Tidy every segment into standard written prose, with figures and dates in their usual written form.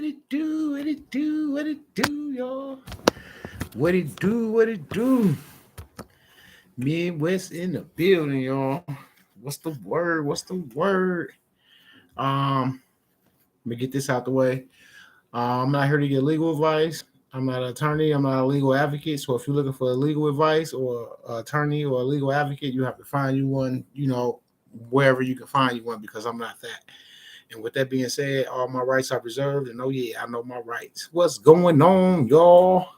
it do? What it do? What it do, y'all? What it do? What it do? Midwest in the building, y'all. What's the word? What's the word? Um, Let me get this out the way. I'm not here to get legal advice. I'm not an attorney. I'm not a legal advocate. So if you're looking for legal advice or an attorney or a legal advocate, you have to find you one. Wherever you can find you one, because I'm not that. And with that being said, all my rights are reserved. And oh yeah, I know my rights. What's going on, y'all?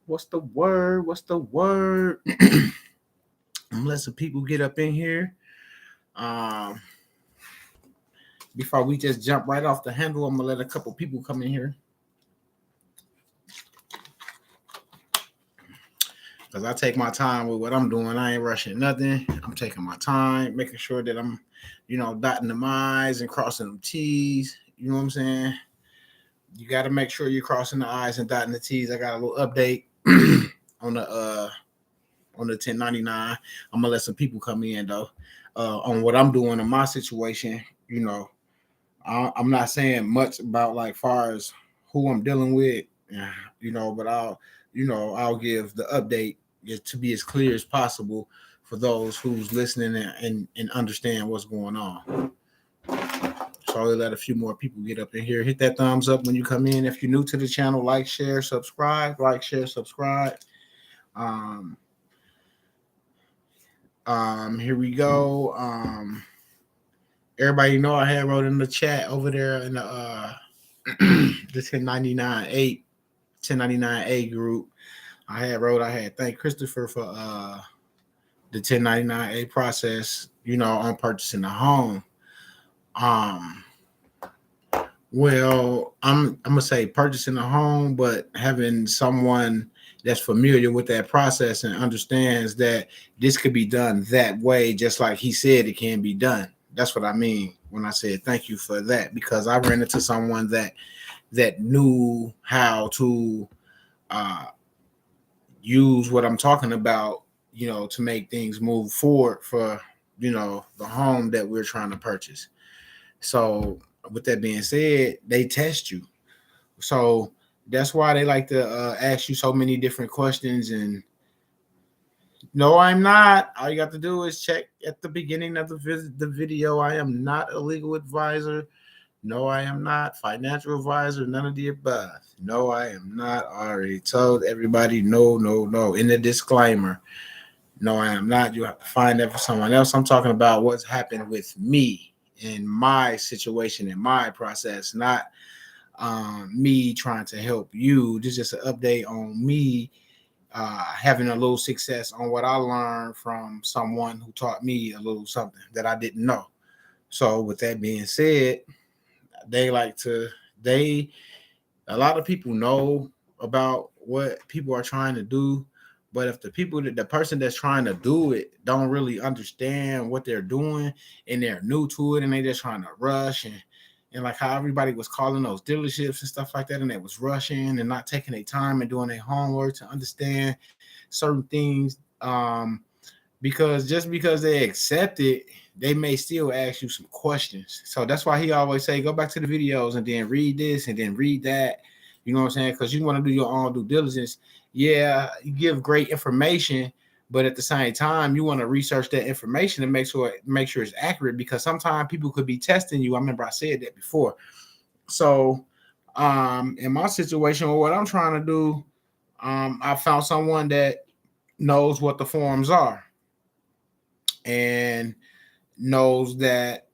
What's the word? What's the word? I'm gonna let some people get up in here. Um, Before we just jump right off the handle, I'm gonna let a couple people come in here because I take my time with what I'm doing. I ain't rushing nothing. I'm taking my time, making sure that I'm, dotting them I's and crossing them T's. You know what I'm saying? You got to make sure you're crossing the I's and dotting the T's. I got a little update on the 1099. I'm gonna let some people come in though on what I'm doing in my situation. I'm not saying much about like far as who I'm dealing with, but I'll give the update to be as clear as possible for those who's listening and understand what's going on. So I'll let a few more people get up in here. Hit that thumbs up when you come in. If you're new to the channel, like, share, subscribe. Like, share, subscribe. Here we go. Everybody know I had wrote in the chat over there in the the 1099A group. I had thank Christopher for the 1099A process, on purchasing a home. Well, I'm gonna say purchasing a home, but having someone that's familiar with that process and understands that this could be done that way, just like he said it can be done. That's what I mean when I said thank you for that, because I ran into someone that knew how to use what I'm talking about, to make things move forward for, the home that we're trying to purchase. So with that being said, they test you. So that's why they like to ask you so many different questions. And no, I'm not. All you got to do is check at the beginning of the video. I am not a legal advisor. No, I am not. Financial advisor, none of the above. No, I am not. I already told everybody no, no, no. In the disclaimer, no, I am not. You have to find that for someone else. I'm talking about what's happened with me in my situation, in my process, not me trying to help you. This is just an update on me having a little success on what I learned from someone who taught me a little something that I didn't know. So with that being said, a lot of people know about what people are trying to do, but if the person that's trying to do it don't really understand what they're doing and they're new to it and they just trying to rush and like how everybody was calling those dealerships and stuff like that, and they was rushing and not taking their time and doing their homework to understand certain things, because just because they accept it, they may still ask you some questions. So that's why he always say, go back to the videos and then read this and then read that. You know what I'm saying? Because you want to do your own due diligence. Yeah, you give great information, but at the same time, you want to research that information and make sure it's accurate, because sometimes people could be testing you. I remember I said that before. So in my situation, what I'm trying to do, I found someone that knows what the forms are and knows that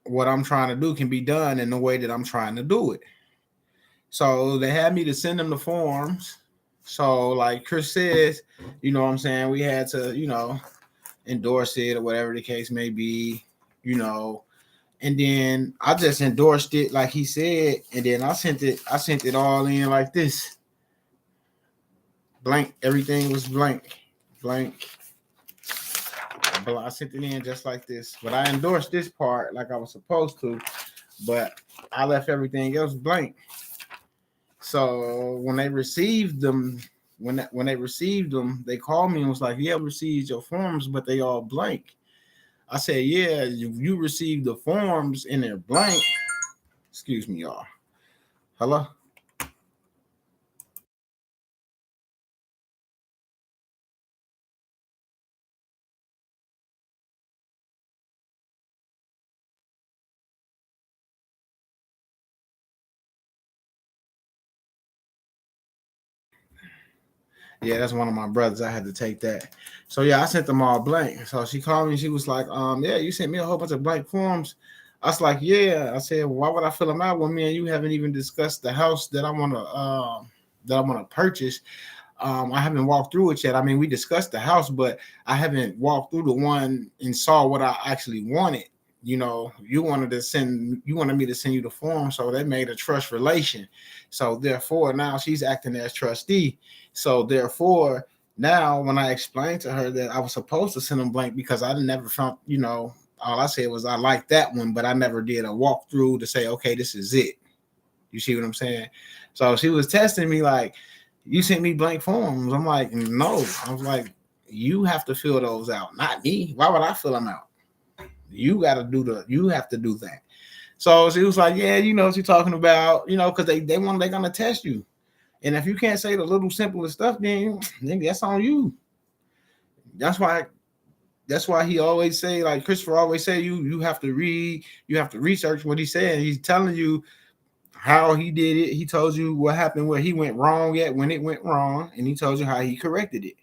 what I'm trying to do can be done in the way that I'm trying to do it. So they had me to send them the forms. So like Chris says, you know what I'm saying, we had to, endorse it or whatever the case may be, and then I just endorsed it like he said, and then I sent it all in like this. Blank, everything was blank. I sent it in just like this, but I endorsed this part like I was supposed to, but I left everything else blank. So when they received them, they called me and was like, "Yeah, we received your forms, but they all blank." I said, "Yeah, you received the forms and they're blank." Excuse me, y'all. Hello? Yeah, that's one of my brothers. I had to take that. So yeah, I sent them all blank. So she called me. She was like, yeah, you sent me a whole bunch of blank forms. I was like, yeah. I said, well, why would I fill them out when me and you haven't even discussed the house that I want to purchase? I haven't walked through it yet. I mean, we discussed the house, but I haven't walked through the one and saw what I actually wanted. You wanted me to send you the form, so they made a trust relation. So therefore, now she's acting as trustee. So therefore, now when I explained to her that I was supposed to send them blank because I never found, all I said was I like that one, but I never did a walkthrough to say, okay, this is it. You see what I'm saying? So she was testing me like, you sent me blank forms. I'm like, no. I was like, you have to fill those out, not me. Why would I fill them out? You have to do that. So she was like, yeah, you know what you're talking about, because they're gonna test you. And if you can't say the little simplest stuff, then that's on you. That's why he always say, like Christopher always say, you have to read, you have to research what he said. He's telling you how he did it. He told you what happened, where he went wrong at when it went wrong, and he told you how he corrected it.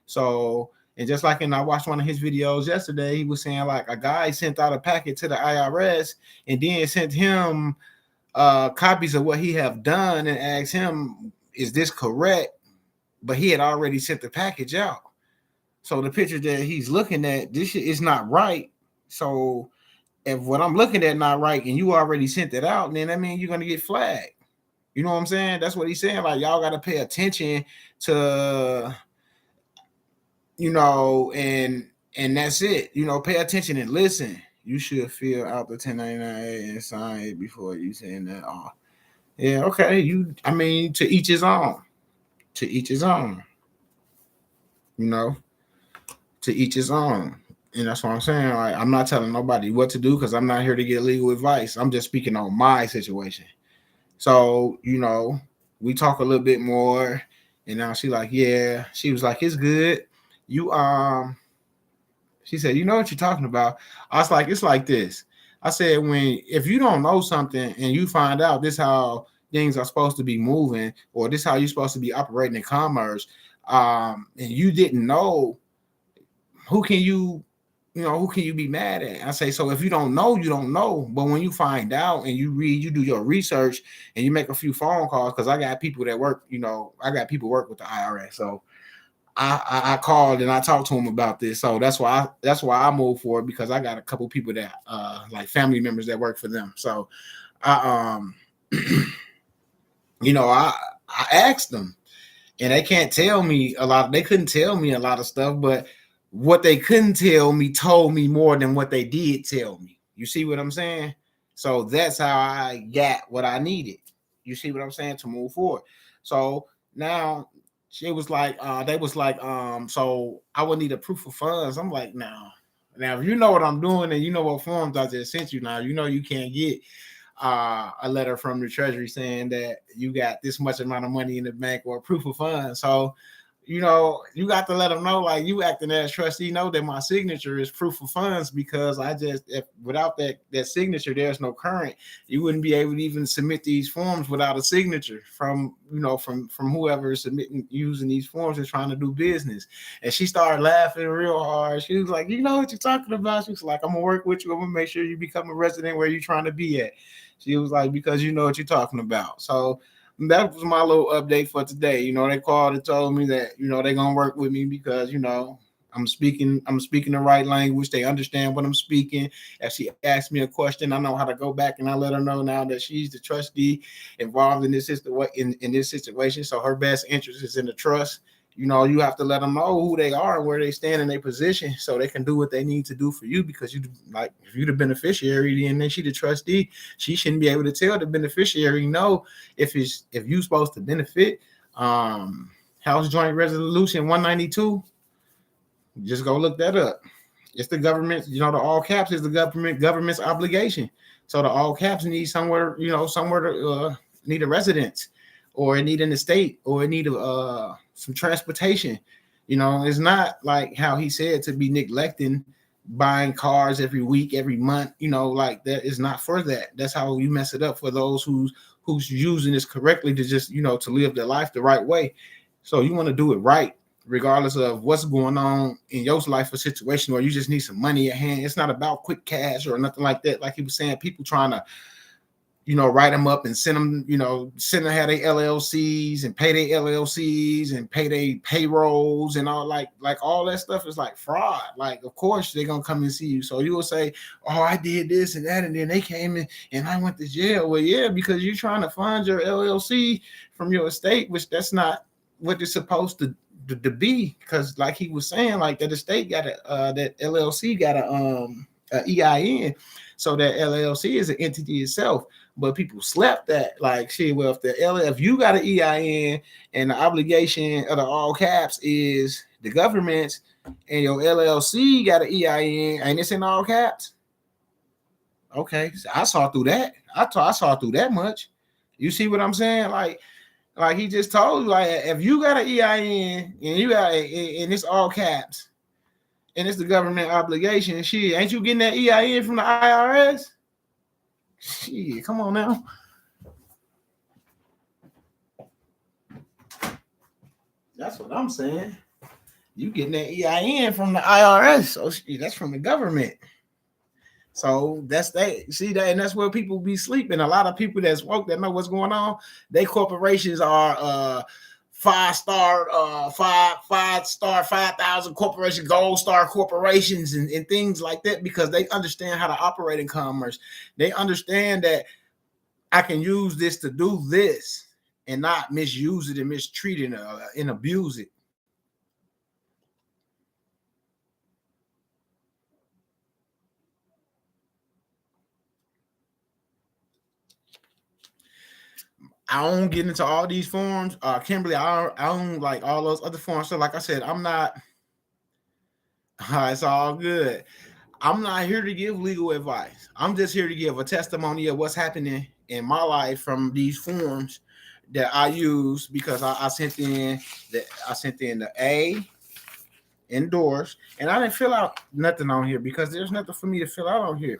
So, and just like I watched one of his videos yesterday, he was saying like a guy sent out a packet to the IRS and then sent him copies of what he have done and asked him, is this correct? But he had already sent the package out. So the picture that he's looking at, this shit is not right. So if what I'm looking at not right and you already sent it out, then that means you're gonna get flagged. You know what I'm saying? That's what he's saying. Like y'all gotta pay attention to, and that's it. Pay attention and listen. You should fill out the 1099 and sign it before you send that off. Yeah, okay. I mean, to each his own. To each his own. You know, to each his own. And that's what I'm saying. Like, I'm not telling nobody what to do because I'm not here to get legal advice. I'm just speaking on my situation. So, we talk a little bit more. And now she like, yeah. She was like, it's good. You She said, you know what you're talking about. I was like, it's like this. I said, if you don't know something and you find out this how things are supposed to be moving, or this how you're supposed to be operating in commerce, and you didn't know, who can you be mad at? I say, so if you don't know, you don't know. But when you find out and you read, you do your research and you make a few phone calls, because I got people that work, I got people work with the IRS. So I called and I talked to him about this. So that's why I moved forward, because I got a couple people that like family members that work for them. So I I asked them, and they can't tell me a lot. They couldn't tell me a lot of stuff, but what they couldn't tell me told me more than what they did tell me. You see what I'm saying? So that's how I got what I needed. You see what I'm saying, to move forward. So now she was like, they was like, so I would need a proof of funds. I'm like, no. Now, if you know what I'm doing and you know what forms I just sent you, now you can't get a letter from the treasury saying that you got this much amount of money in the bank or proof of funds. So, you got to let them know, like, you acting as trustee, know that my signature is proof of funds, because if without that signature, there's no current. You wouldn't be able to even submit these forms without a signature from whoever is using these forms and trying to do business. And she started laughing real hard. She was like, you know what you're talking about? She was like, I'm gonna work with you. I'm gonna make sure you become a resident where you're trying to be at. She was like, because you know what you're talking about. So that was my little update for today. They called and told me that, they're gonna work with me because, I'm speaking the right language. They understand what I'm speaking. If she asks me a question, I know how to go back and I let her know now that she's the trustee involved in this in this situation. So her best interest is in the trust. You have to let them know who they are and where they stand in their position, so they can do what they need to do for you. Because if you're the beneficiary, then she the trustee. She shouldn't be able to tell the beneficiary no if you're supposed to benefit. House Joint Resolution 192. Just go look that up. It's the government. The all caps is the government's obligation. So the all caps need somewhere to need a residence, or it need an estate, or it need some transportation. It's not like how he said to be neglecting buying cars every week, every month. Like that is not for that. That's how you mess it up for those who's using this correctly to just to live their life the right way. So you want to do it right, regardless of what's going on in your life or situation, or you just need some money at hand. It's not about quick cash or nothing like that. Like he was saying, people trying to write them up and send them, send them, have their LLCs and pay their LLCs and pay their payrolls and all, like all that stuff is like fraud. Like, of course they're gonna come and see you. So you will say, oh, I did this and that, and then they came in and I went to jail. Well, yeah, because you're trying to fund your LLC from your estate, which that's not what it's supposed to be. Because like he was saying, like that estate got that LLC got a EIN. So that LLC is an entity itself. But people slept that, like, shit, well, if you got an EIN and the obligation of the all caps is the government's, and your LLC got an EIN and it's in all caps, okay, so I saw through that. I saw through that much. You see what I'm saying? Like he just told you, like, if you got an EIN and you got and it's all caps and it's the government obligation, shit, ain't you getting that EIN from the IRS? Shit, come on now. That's what I'm saying. You getting that EIN from the IRS, so that's from the government. So that's that. See that, and that's where people be sleeping. A lot of people that's woke that know what's going on. They corporations are 5-star, 5,000 corporation, gold star corporations, and things like that, because they understand how to operate in commerce. They understand that I can use this to do this and not misuse it and mistreat it and abuse it. I don't get into all these forms. Kimberly, I don't like all those other forms. So like I said, I'm not, it's all good. I'm not here to give legal advice. I'm just here to give a testimony of what's happening in my life from these forms that I use, because I sent in the A, endorse, and I didn't fill out nothing on here because there's nothing for me to fill out on here.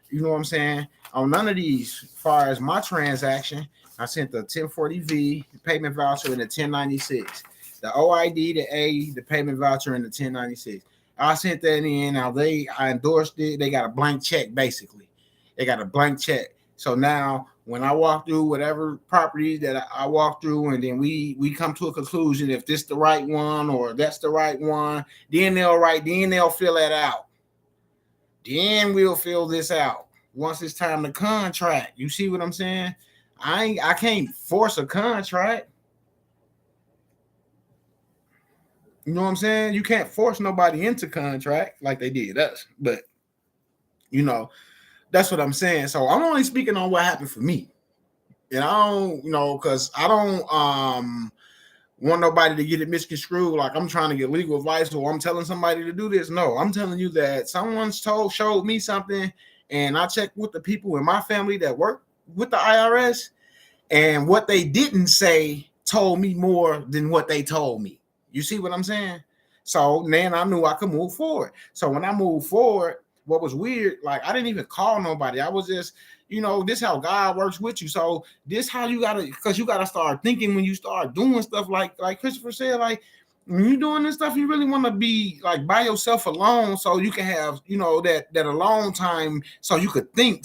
You know what I'm saying? On none of these, as far as my transaction, I sent the 1040V, the payment voucher, and the 1096. The OID, the A, the payment voucher, and the 1096. I sent that in. Now I endorsed it. They got a blank check, basically. They got a blank check. So now when I walk through whatever property that I walk through, and then we come to a conclusion if this the right one or that's the right one, then they'll fill that out. Then we'll fill this out once it's time to contract. You see what I'm saying? I can't force a contract. You know what I'm saying? You can't force nobody into contract like they did us. But that's what I'm saying. So I'm only speaking on what happened for me. And I don't, because I don't want nobody to get it misconstrued like I'm trying to get legal advice or I'm telling somebody to do this. No, I'm telling you that someone's showed me something, and I checked with the people in my family that work with the IRS, and what they didn't say told me more than what they told me. You see what I'm saying? So then I knew I could move forward. So when I moved forward, what was weird, like I didn't even call nobody. I was just, this how God works with you. So this how you gotta, because you gotta start thinking when you start doing stuff like Christopher said, like when you're doing this stuff, you really want to be like by yourself alone, so you can have, that alone time, so you could think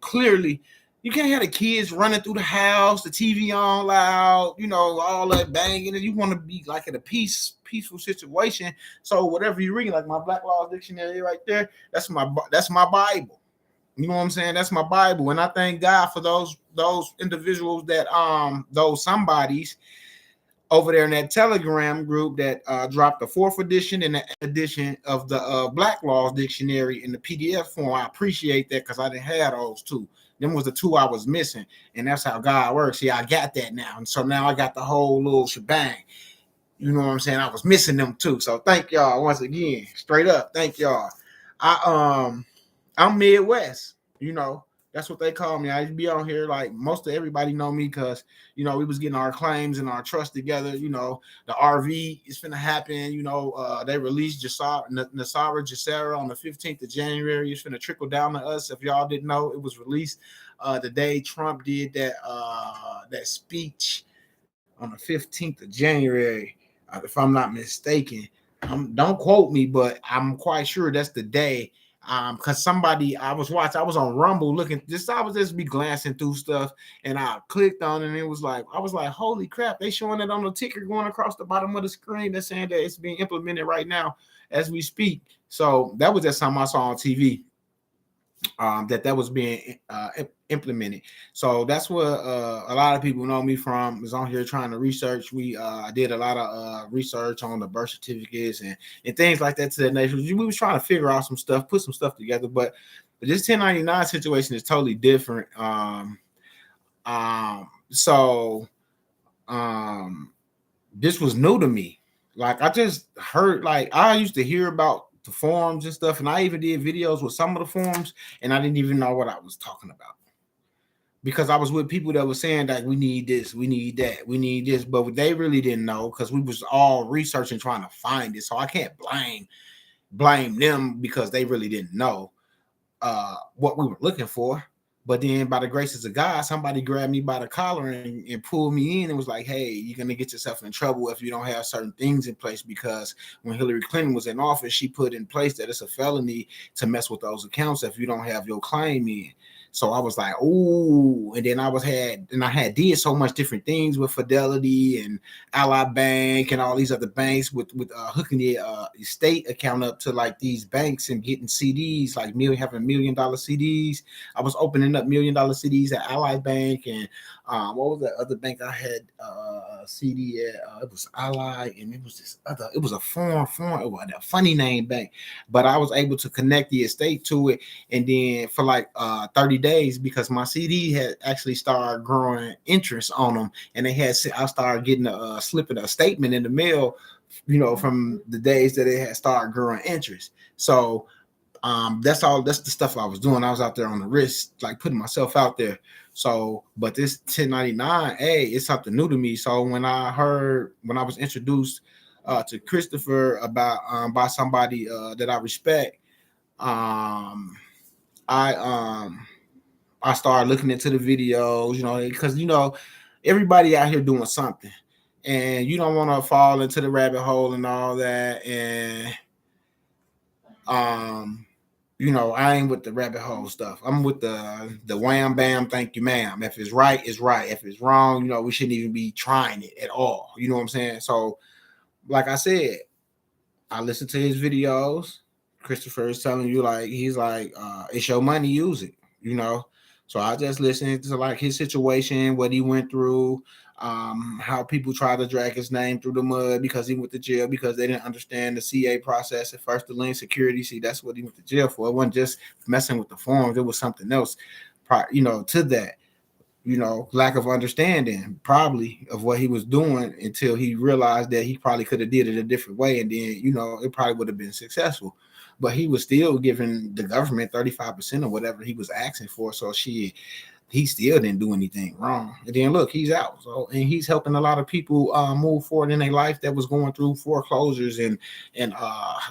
clearly. You can't have the kids running through the house, the TV on loud, all that banging. And you want to be like in a peaceful situation. So whatever you read, like my Black Law Dictionary right there, that's my Bible. You know what I'm saying? That's my Bible. And I thank God for those individuals that those somebodies over there in that Telegram group that dropped the 4th edition and the edition of the Black Laws Dictionary in the PDF form. I appreciate that, because I didn't have those two. Them was the two I was missing, and that's how God works. See, I got that now, and so now I got the whole little shebang. You know what I'm saying? I was missing them too. So thank y'all once again, straight up. Thank y'all. I'm Midwest. That's what they call me. I used to be on here like most of everybody know me because we was getting our claims and our trust together. The RV is finna happen. They released Nasara Jasera on the 15th of January. It's finna trickle down to us. If y'all didn't know, it was released the day Trump did that speech on the 15th of January, if I'm not mistaken. Don't quote me, but I'm quite sure that's the day. Because somebody I was on Rumble looking I was just be glancing through stuff, and I clicked on it, and it was like, I was like, holy crap, they showing it on the ticker going across the bottom of the screen. They're saying that it's being implemented right now as we speak. So that was just something I saw on TV. That was being implemented. So that's what a lot of people know me from, is on here trying to research. I did a lot of research on the birth certificates and things like that to that nature. We was trying to figure out some stuff, put some stuff together, but this 1099 situation is totally different. So this was new to me. Like, I just heard, like, I used to hear about the forums and stuff, and I even did videos with some of the forums, and I didn't even know what I was talking about, because I was with people that were saying that we need this, we need that, we need this, but they really didn't know, because we was all researching trying to find it. So I can't blame them, because they really didn't know what we were looking for. But then, by the graces of God, somebody grabbed me by the collar and pulled me in and was like, hey, you're going to get yourself in trouble if you don't have certain things in place, because when Hillary Clinton was in office, she put in place that it's a felony to mess with those accounts if you don't have your claim in. So I was like, ooh, and then I had did so much different things with Fidelity and Ally Bank and all these other banks with hooking the estate account up to like these banks and getting CDs, like having $1 million CDs. I was opening up $1 million CDs at Ally Bank, and what was that other bank I had CD at? It was Ally, and it was a foreign, it was a funny name bank, but I was able to connect the estate to it, and then for like 30 days, because my CD had actually started growing interest on them, and I started getting slipping a statement in the mail, from the days that it had started growing interest. So that's the stuff I was doing. I was out there on the risk, like putting myself out there. So, but this 1099, hey, it's something new to me. So when I was introduced to Christopher by somebody that I respect, I started looking into the videos, because everybody out here doing something, and you don't want to fall into the rabbit hole and all that. And I ain't with the rabbit hole stuff. I'm with the wham bam, thank you, ma'am. If it's right, it's right. If it's wrong, we shouldn't even be trying it at all. You know what I'm saying? So, like I said, I listen to his videos. Christopher is telling you, like, he's like, it's your money, use it. So I just listened to like his situation, what he went through, how people try to drag his name through the mud because he went to jail because they didn't understand the CA process at first, the lien security. See, that's what he went to jail for. It wasn't just messing with the forms; it was something else, to that. Lack of understanding probably of what he was doing, until he realized that he probably could have did it a different way, and then it probably would have been successful. But he was still giving the government 35% of whatever he was asking for. So he still didn't do anything wrong. And then look, he's out. So, and he's helping a lot of people move forward in their life that was going through foreclosures and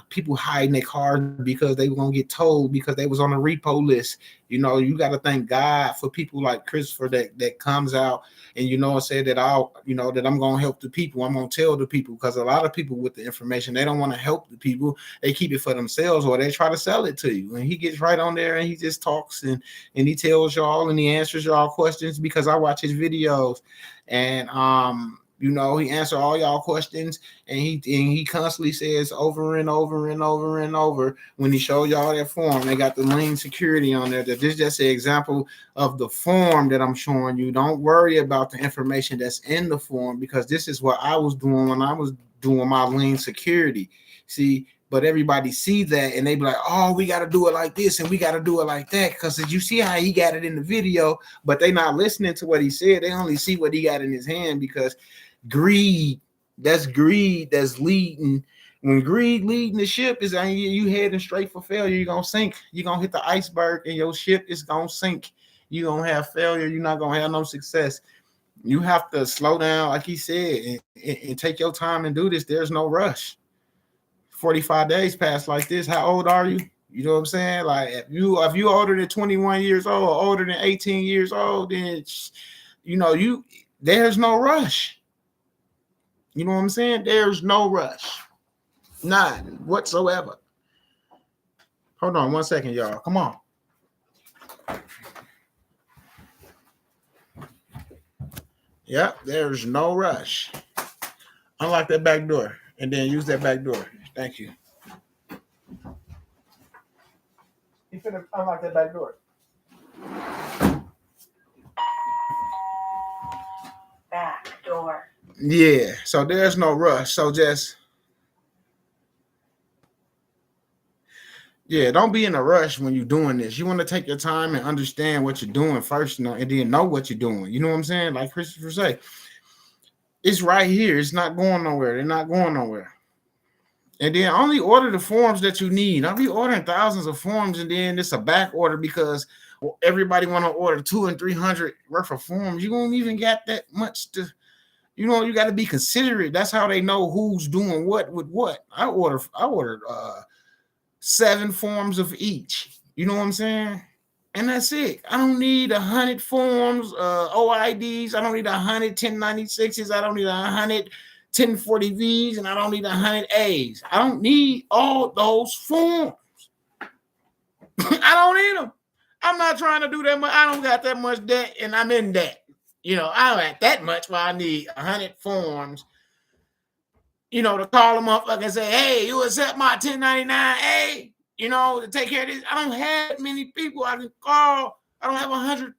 people hiding their cars because they were gonna get told because they was on the repo list. You got to thank God for people like Christopher that comes out and say that that I'm gonna help the people. I'm gonna tell the people, because a lot of people with the information, they don't want to help the people. They keep it for themselves, or they try to sell it to you. And he gets right on there and he just talks and he tells y'all and he answers y'all questions, because I watch his videos, and he answers all y'all questions, and he constantly says over and over and over and over, when he showed y'all that form, they got the lien security on there, that this is just an example of the form that I'm showing you. Don't worry about the information that's in the form, because this is what I was doing when I was doing my lien security. See, but everybody see that and they be like, oh, we got to do it like this and we got to do it like that, because you see how he got it in the video, but they not listening to what he said. They only see what he got in his hand, because greed that's leading. When greed leading the ship, is you heading straight for failure. You're gonna sink. You're gonna hit the iceberg and your ship is gonna sink. you're gonna have failure. You're not gonna have no success. You have to slow down, like he said, and take your time and do this. There's no rush. 45 days pass like this. How old are you? You know what I'm saying? Like if you older than 21 years old, or older than 18 years old, then there's no rush. You know what I'm saying? There's no rush. None whatsoever. Hold on 1 second, y'all. Come on. Yep, there's no rush. Unlock that back door and then use that back door. Thank you. You finna unlock that back door. Back door. Yeah, so there's no rush. So just don't be in a rush when you're doing this. You want to take your time and understand what you're doing first, and then know what you're doing. You know what I'm saying? Like Christopher say, it's right here. It's not going nowhere. They're not going nowhere. And then only order the forms that you need. I'll be ordering thousands of forms, and then it's a back order because everybody want to order 200 and 300 worth of forms. You don't even got that much to. You got to be considerate. That's how they know who's doing what with what. I ordered 7 forms of each. You know what I'm saying? And that's it. I don't need 100 forms, OIDs. I don't need 100 1096s. I don't need 100 1040Vs, and I don't need 100 A's. I don't need all those forms. I don't need them. I'm not trying to do that much. I don't got that much debt, and I'm in debt. I don't have that much where I need 100 forms, to call them up and say, hey, you accept my 1099A, to take care of this. I don't have many people I can call. I don't have 100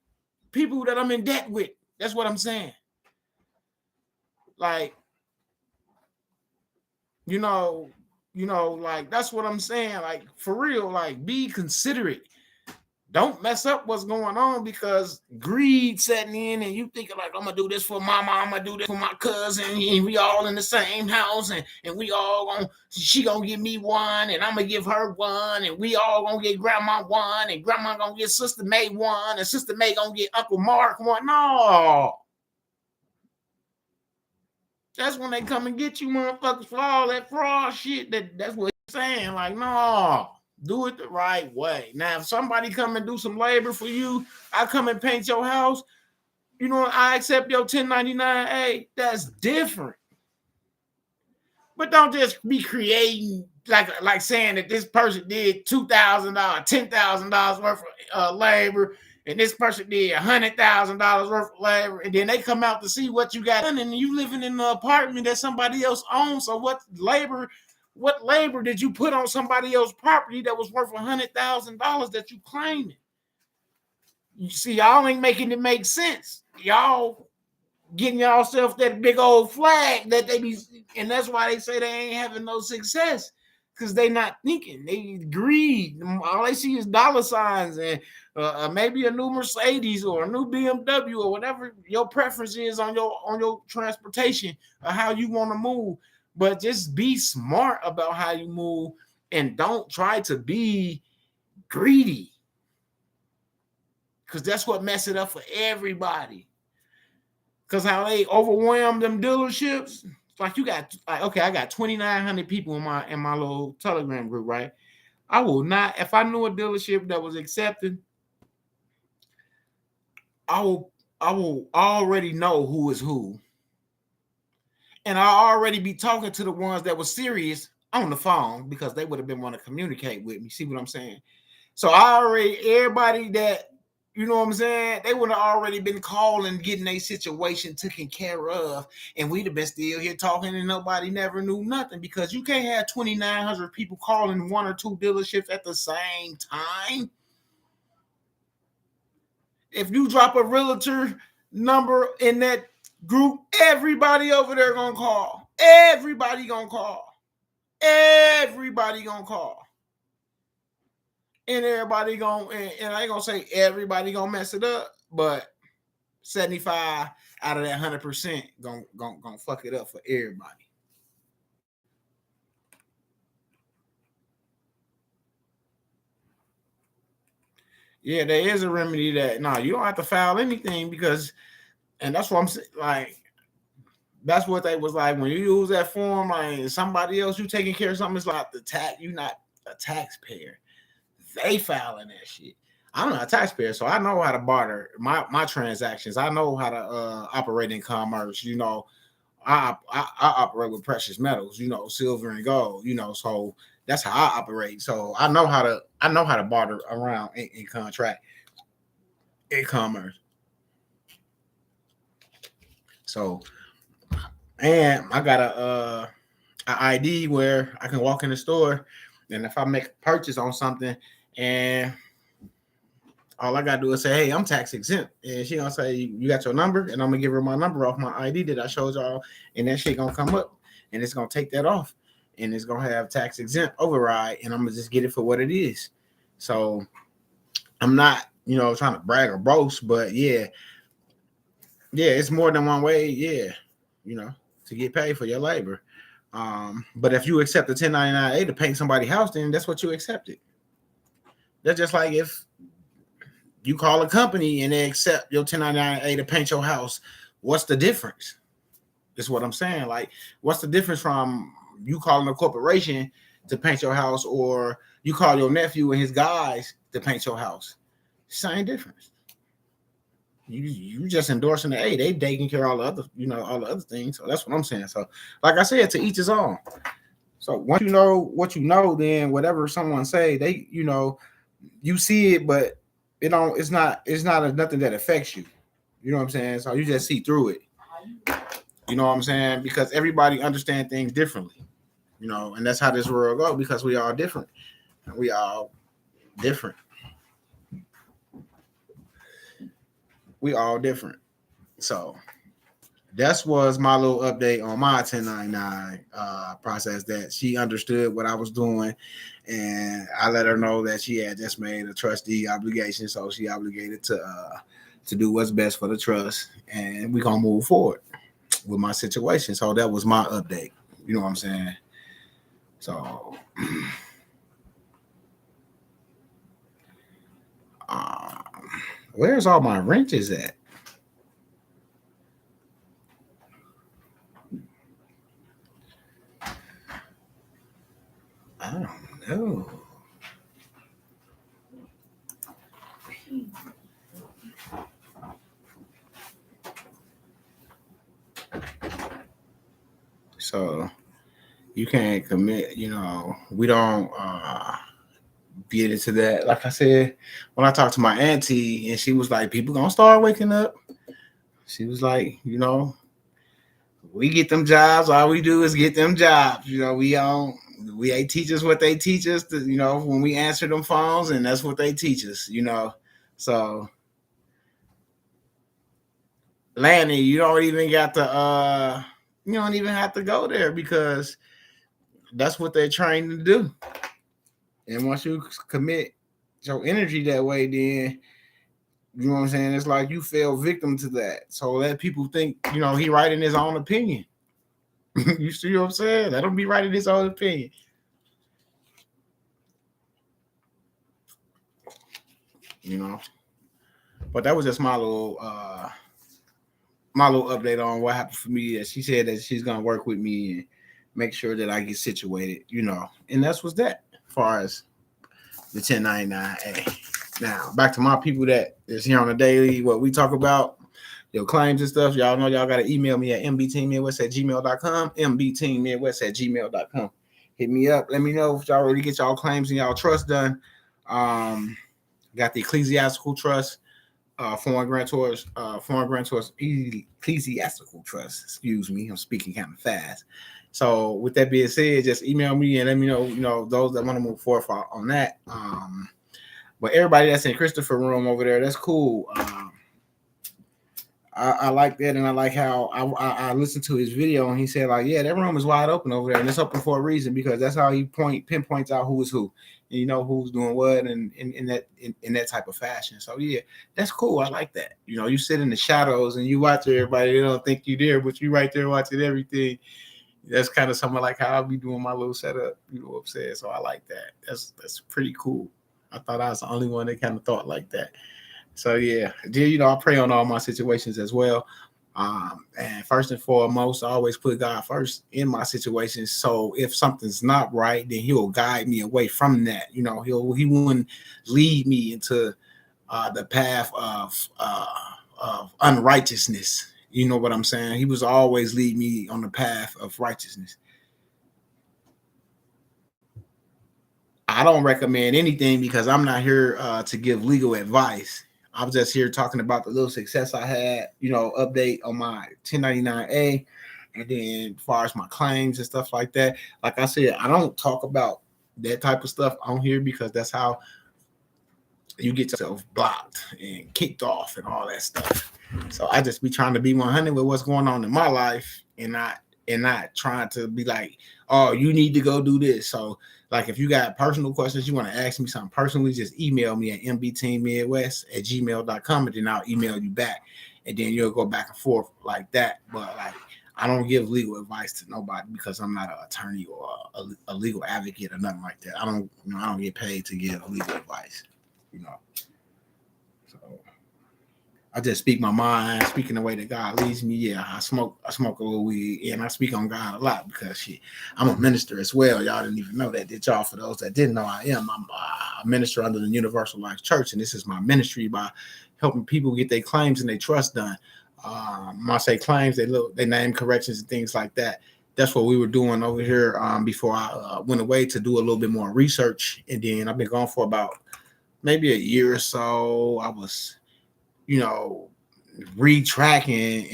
people that I'm in debt with. That's what I'm saying. Like, like, that's what I'm saying. Like, for real, like, be considerate. Don't mess up what's going on because greed setting in and you thinking like, I'm going to do this for mama, I'm going to do this for my cousin, and we all in the same house, and we all she going to give me one, and I'm going to give her one, and we all going to get grandma one, and grandma going to get Sister May one, and Sister May going to get Uncle Mark one. No. That's when they come and get you motherfuckers for all that fraud shit. That's what he's saying. Like, no. Do it the right way. Now, if somebody come and do some labor for you, I come and paint your house, I accept your 1099A. That's different. But don't just be creating like saying that this person did $2,000, $10,000 worth of labor, and this person did $100,000 worth of labor, and then they come out to see what you got done, and you living in an apartment that somebody else owns. So what labor did you put on somebody else's property that was worth $100,000 that you claiming? You see, y'all ain't making it make sense. Y'all getting yourself that big old flag that they be, and that's why they say they ain't having no success, because they not thinking. They greed. All they see is dollar signs and maybe a new Mercedes or a new BMW or whatever your preference is on your transportation or how you want to move. But just be smart about how you move and don't try to be greedy, because that's what messes it up for everybody. Because how they overwhelm them dealerships. Like you got, okay, I got 2,900 people in my little Telegram group, right? I will not, if I knew a dealership that was accepting, I will already know who is who. And I'll already be talking to the ones that were serious on the phone because they would have been wanting to communicate with me. See what I'm saying? So everybody that, you know what I'm saying, they would have already been calling, getting a situation taken care of, and we'd have been still here talking and nobody never knew nothing, because you can't have 2,900 people calling 1 or 2 dealerships at the same time. If you drop a realtor number in that group, everybody over there gonna call. Everybody gonna call. Everybody gonna call. And everybody gonna, and I ain't gonna say everybody gonna mess it up, but 75 out of that 100% gonna fuck it up for everybody. Yeah, there is a remedy that no, you don't have to file anything because, and that's what I'm saying. Like that's what they was like when you use that form. Like somebody else, you taking care of something. It's like the tax. You not a taxpayer. They filing that shit. I'm not a taxpayer, so I know how to barter my transactions. I know how to operate in commerce. You know, I operate with precious metals. You know, silver and gold. You know, so that's how I operate. So I know how to barter around in contract in commerce. So and I got a ID where I can walk in the store, and if I make a purchase on something, and all I gotta do is say, "Hey, I'm tax exempt," and she gonna say, "You got your number," and I'm gonna give her my number off my ID that I showed y'all, and that shit gonna come up, and it's gonna take that off, and it's gonna have tax exempt override, and I'm gonna just get it for what it is. So I'm not, trying to brag or boast, but yeah, it's more than one way, you know, to get paid for your labor. But if you accept the 1099A to paint somebody's house, then that's what you accepted. That's just like if you call a company and they accept your 1099A to paint your house. What's the difference? Is what I'm saying. Like, what's the difference from you calling a corporation to paint your house or you call your nephew and his guys to paint your house? Same difference. You just endorsing the A. They taking care of all the other, all the other things. So that's what I'm saying. So, like I said, to each his own. So once you know what you know, then whatever someone say, they, you see it, but it's not nothing that affects you. You know what I'm saying? So you just see through it. You know what I'm saying? Because everybody understands things differently. And that's how this world goes because we all different. We all different. We all different. So that was my little update on my 1099 process. That she understood what I was doing, and I let her know that she had just made a trustee obligation, so she obligated to do what's best for the trust, and we're gonna move forward with my situation. So that was my update. You know what I'm saying? So um, where's all my wrenches at? I don't know. So you can't commit. We don't get into that. Like I said, when I talked to my auntie, and she was like, "People gonna start waking up." She was like, we get them jobs. All we do is get them jobs. We teach us what they teach us. When we answer them phones, and that's what they teach us. So Lanny, you don't even got to. You don't even have to go there because that's what they're trained to do. And once you commit your energy that way, then you know what I'm saying? It's like you fell victim to that. So let people think, he writing his own opinion. You see what I'm saying? Let him be writing his own opinion. You know. But that was just my little update on what happened for me. She said that she's gonna work with me and make sure that I get situated, And that's what's that as far as the 1099A. Now back to my people that is here on the daily, what we talk about, your claims and stuff. Y'all know y'all gotta email me at mbteammidwest@gmail.com, mbteammidwest@gmail.com. Hit me up. Let me know if y'all already get y'all claims and y'all trust done. Got the ecclesiastical trust, foreign grantors ecclesiastical trust. Excuse me, I'm speaking kind of fast. So with that being said, just email me and let me know, those that want to move forward on that. But everybody that's in Christopher room over there, that's cool. I like that, and I like how I listened to his video, and he said like, yeah, that room is wide open over there, and it's open for a reason because that's how he pinpoints out who is who, and who's doing what, and in that type of fashion. So yeah, that's cool. I like that. You sit in the shadows and you watch everybody. They don't think you there, but you right there watching everything. That's kind of something like how I'll be doing my little setup. You know what I'm saying? So I like that. That's pretty cool. I thought I was the only one that kind of thought like that. So yeah, I pray on all my situations as well. And first and foremost, I always put God first in my situations. So if something's not right, then He'll guide me away from that. He wouldn't lead me into the path of unrighteousness. You know what I'm saying? He was always lead me on the path of righteousness. I don't recommend anything because I'm not here to give legal advice. I'm just here talking about the little success I had, update on my 1099A, and then as far as my claims and stuff like that. Like I said, I don't talk about that type of stuff on here because that's how you get yourself blocked and kicked off and all that stuff. So I just be trying to be 100 with what's going on in my life, and not trying to be like, oh, you need to go do this. So like if you got personal questions, you want to ask me something personally, just email me at mbteammidwest@gmail.com, and then I'll email you back, and then you'll go back and forth like that. But like I don't give legal advice to nobody because I'm not an attorney or a legal advocate or nothing like that. I don't get paid to give legal advice. So I just speak my mind, speaking the way that God leads me. Yeah, I smoke a little weed, and I speak on God a lot because shit, I'm a minister as well. Y'all didn't even know that, did y'all? For those that didn't know, I'm a minister under the Universal Life Church, and this is my ministry by helping people get their claims and their trust done. When I say claims, they name corrections and things like that. That's what we were doing over here before I went away to do a little bit more research, and then I've been gone for about maybe a year or so. I was, retracking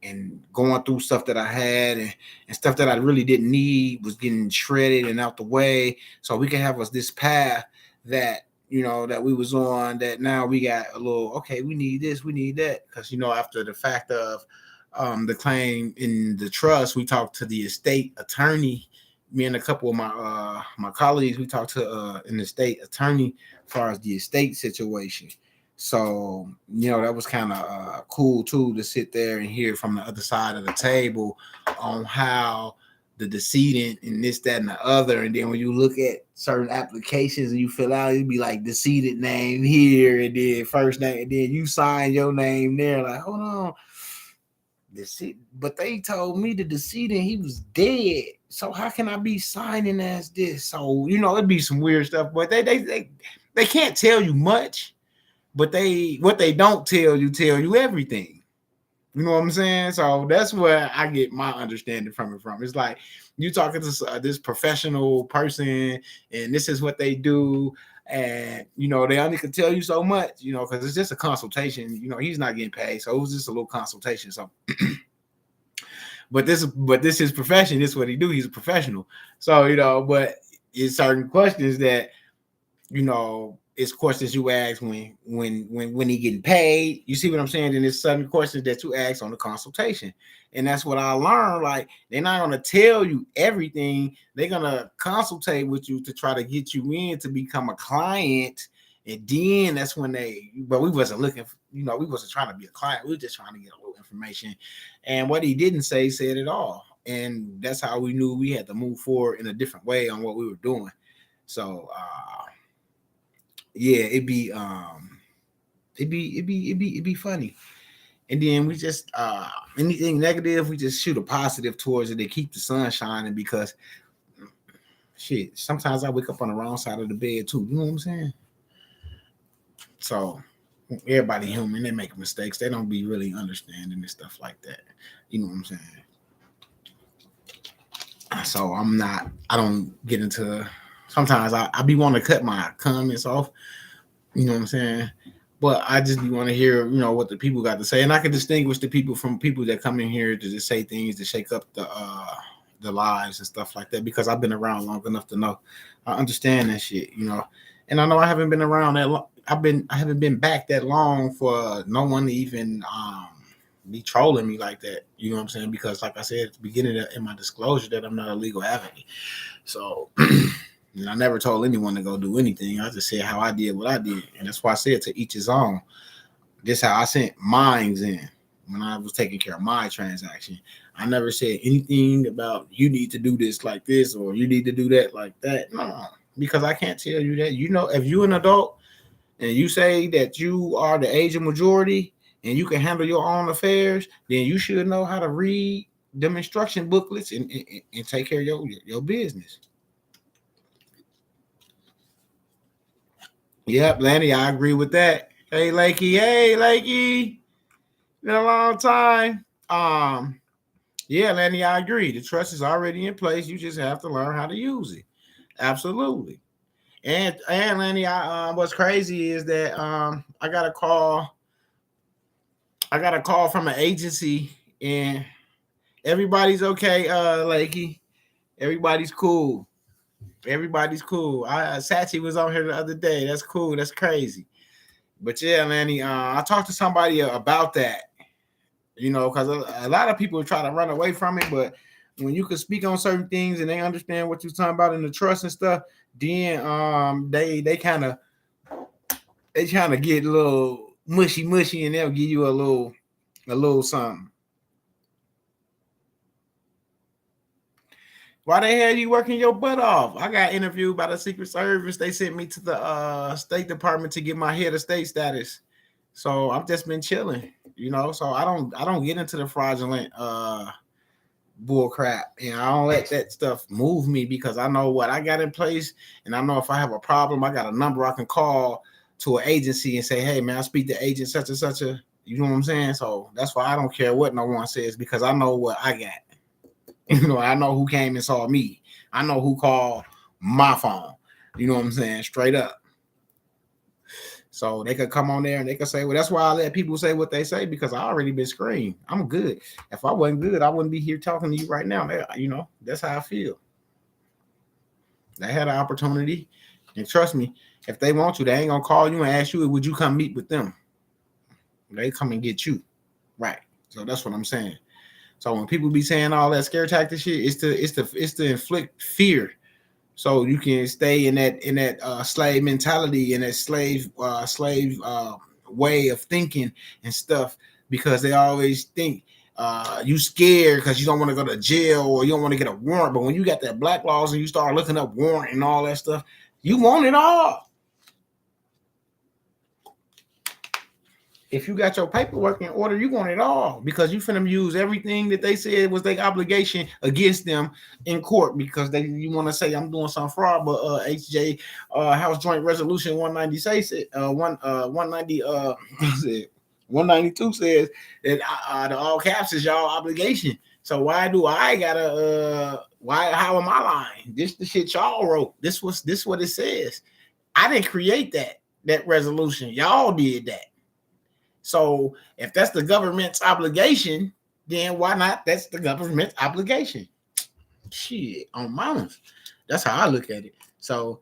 and going through stuff that I had, and stuff that I really didn't need was getting shredded and out the way, so we can have us this path that that we was on, that now we got a little, okay, we need this, we need that, because after the fact of the claim in the trust, we talked to the estate attorney. Me and a couple of my colleagues, we talked to an estate attorney as far as the estate situation. So that was kind of cool too, to sit there and hear from the other side of the table on how the decedent and this, that, and the other. And then when you look at certain applications and you fill out, it'd be like decedent name here, and then first name, and then you sign your name there. Like, hold on. But they told me the decedent, he was dead. So how can I be signing as this? So it'd be some weird stuff. But they can't tell you much, but what they don't tell you everything. You know what I'm saying? So that's where I get my understanding from it from. It's like you talking to this professional person, and this is what they do, and they only can tell you so much, because it's just a consultation. He's not getting paid, so it was just a little consultation. So but this is his profession. This is what he do. He's a professional. So but it's certain questions that it's questions you ask when he getting paid. You see what I'm saying? And it's certain questions that you ask on the consultation. And that's what I learned. Like, they're not gonna tell you everything. They're gonna consultate with you to try to get you in to become a client. And then that's when but we wasn't looking for, we wasn't trying to be a client. We were just trying to get a little information. And what he didn't say said it all. And that's how we knew we had to move forward in a different way on what we were doing. So yeah, it'd be funny. And then we just anything negative, we just shoot a positive towards it to keep the sun shining, because shit, sometimes I wake up on the wrong side of the bed too. You know what I'm saying? So everybody human, they make mistakes. They don't be really understanding and stuff like that. You know what I'm saying? So I don't get into, sometimes I be wanting to cut my comments off. You know what I'm saying? But I just be want to hear, what the people got to say. And I can distinguish the people from people that come in here to just say things to shake up the lives and stuff like that, because I've been around long enough to know. I understand that shit, And I know I haven't been around that long. I haven't been back that long for no one to even be trolling me like that. You know what I'm saying? Because like I said at the beginning in my disclosure, that I'm not a legal advocate. So and I never told anyone to go do anything. I just said how I did what I did. And that's why I said to each his own. This how I sent mines in when I was taking care of my transaction. I never said anything about you need to do this like this or you need to do that like that. No. because I can't tell you that. You know, if you're an adult and you say that you are the age of majority and you can handle your own affairs, then you should know how to read them instruction booklets and take care of your business. Yep, Lanny, I agree with that. Hey, Lakey, been a long time. Yeah, Lanny, I agree. The trust is already in place. You just have to learn how to use it. Absolutely. And Lanny, what's crazy is that I got a call. I got a call from an agency, and everybody's okay. Lakey, everybody's cool. Everybody's cool. Sachi was on here the other day. That's cool. That's crazy. But yeah, Lanny, I talked to somebody about that. You know, because a lot of people try to run away from it, but when you can speak on certain things and they understand what you're talking about in the trust and stuff, then they kind of get a little mushy and they'll give you a little something. Why the hell you working your butt off? I got interviewed by the Secret Service. They sent me to the State Department to get my head of state status. So I've just been chilling, you know. So I don't get into the fraudulent bull crap, and I don't let that stuff move me because I know what I got in place, and I know if I have a problem, I got a number I can call to an agency and say, "Hey, man, I speak to agent such and such a." You know what I'm saying? So that's why I don't care what no one says because I know what I got. You know, I know who came and saw me. I know who called my phone. You know what I'm saying? Straight up. So they could come on there and they could say, well, that's why I let people say what they say because I already been screened. I'm good. If I wasn't good, I wouldn't be here talking to you right now. You know, that's how I feel. They had an opportunity. And trust me, if they want to, they ain't going to call you and ask you, would you come meet with them? They come and get you. Right. So that's what I'm saying. So when people be saying all that scare tactic shit, it's to inflict fear, so you can stay in that slave mentality and that slave way of thinking and stuff because they always think you scared because you don't want to go to jail or you don't want to get a warrant. But when you got that black laws and you start looking up warrant and all that stuff, you want it all. If you got your paperwork in order, you want it all because you finna use everything that they said was their obligation against them in court because you want to say I'm doing some fraud, but HJ House Joint Resolution 190 says it 190 192 says that the all caps is y'all obligation. So why do I gotta how am I lying? This the shit y'all wrote. This what it says. I didn't create that resolution. Y'all did that. So if that's the government's obligation, then why not? That's the government's obligation. Shit, on mountains. That's how I look at it. So,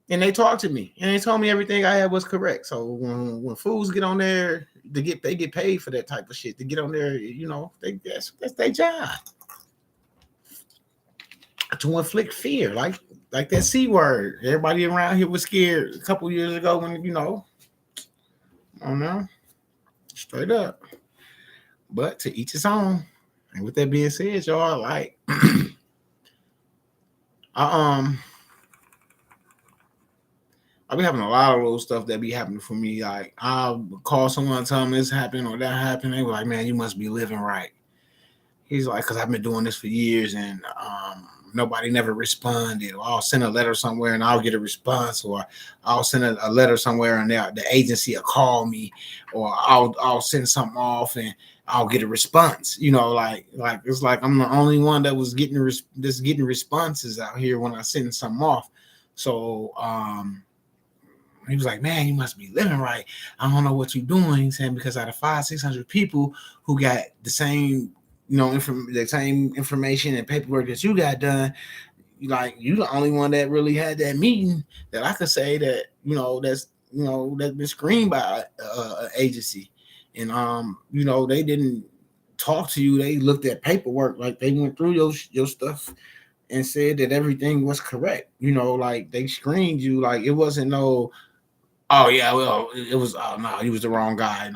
and they talked to me and they told me everything I had was correct. So when fools get on there, they get paid for that type of shit. To get on there, you know, that's their job. To inflict fear, like that C word. Everybody around here was scared a couple years ago when, you know, I don't know. Straight up. But to each his own. And with that being said, y'all, like I be having a lot of little stuff that be happening for me. Like I'll call someone and tell them this happened or that happened. They were like, man, you must be living right. He's like, because I've been doing this for years and nobody never responded. Or I'll send a letter somewhere and I'll get a response, or I'll send a letter somewhere and the agency will call me, or I'll send something off and I'll get a response. You know, like it's like I'm the only one that was getting responses out here when I send something off. So he was like, man, you must be living right. I don't know what you're doing. He's saying because out of 500-600 people who got the same, you know, the same information and paperwork that you got done, like you the only one that really had that meeting that I could say that, you know, that's been screened by an agency. And you know, they didn't talk to you. They looked at paperwork, like they went through your stuff and said that everything was correct. You know, like they screened you. Like it wasn't no, oh yeah, well, it was, oh no, he was the wrong guy.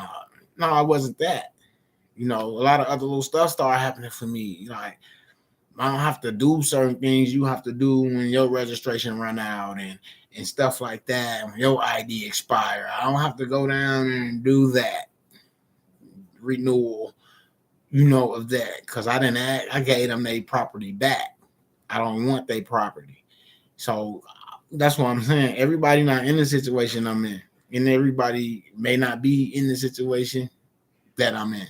No, it wasn't that. You know, a lot of other little stuff started happening for me. Like I don't have to do certain things you have to do when your registration run out and stuff like that. When your ID expire, I don't have to go down and do that renewal, of that because I didn't act. I gave them their property back. I don't want their property. So that's what I'm saying. Everybody not in the situation I'm in, and everybody may not be in the situation that I'm in.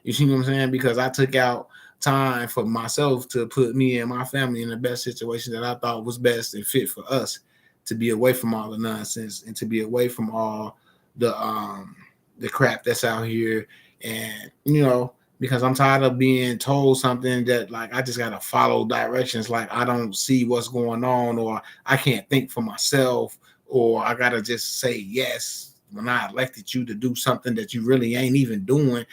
You see what I'm saying? Because I took out time for myself to put me and my family in the best situation that I thought was best and fit for us to be away from all the nonsense and to be away from all the crap that's out here. And because I'm tired of being told something that like I just gotta follow directions, like I don't see what's going on, or I can't think for myself, or I gotta just say yes when I elected you to do something that you really ain't even doing,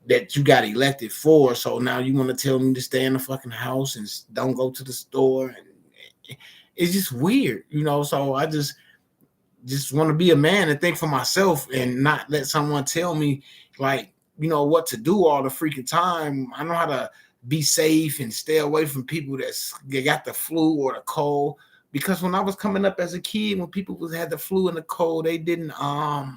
that you got elected for. So now you want to tell me to stay in the fucking house and don't go to the store. And it's just weird, So I just want to be a man and think for myself and not let someone tell me like, what to do all the freaking time. I know how to be safe and stay away from people that got the flu or the cold. Because when I was coming up as a kid, when people had the flu and the cold, they didn't I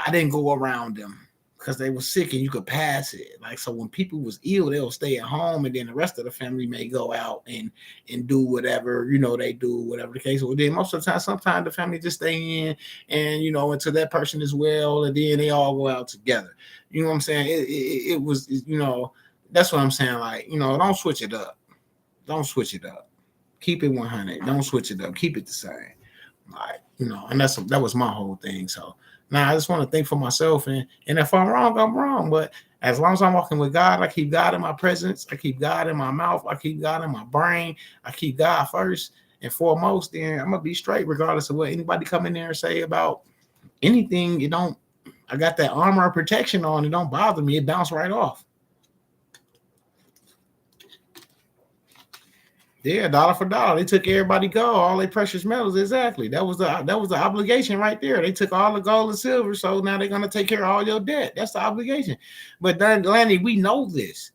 didn't go around them because they were sick and you could pass it. Like, so when people was ill, they'll stay at home and then the rest of the family may go out and do whatever, they do, whatever the case. Well, then most of the time, sometimes the family just stay in and, until that person is well, and then they all go out together. You know what I'm saying? It was, that's what I'm saying. Like, don't switch it up. Don't switch it up. Keep it 100. Don't switch it up. Keep it the same. Like, and that was my whole thing. So now I just want to think for myself, and if I'm wrong, I'm wrong. But as long as I'm walking with God, I keep God in my presence, I keep God in my mouth, I keep God in my brain, I keep God first and foremost, then I'm gonna be straight regardless of what anybody come in there and say about anything. I got that armor of protection on, it don't bother me, it bounce right off. Yeah, dollar for dollar. They took everybody gold, all their precious metals. Exactly. That was the obligation right there. They took all the gold and silver, so now they're gonna take care of all your debt. That's the obligation. But then, Lanny, we know this.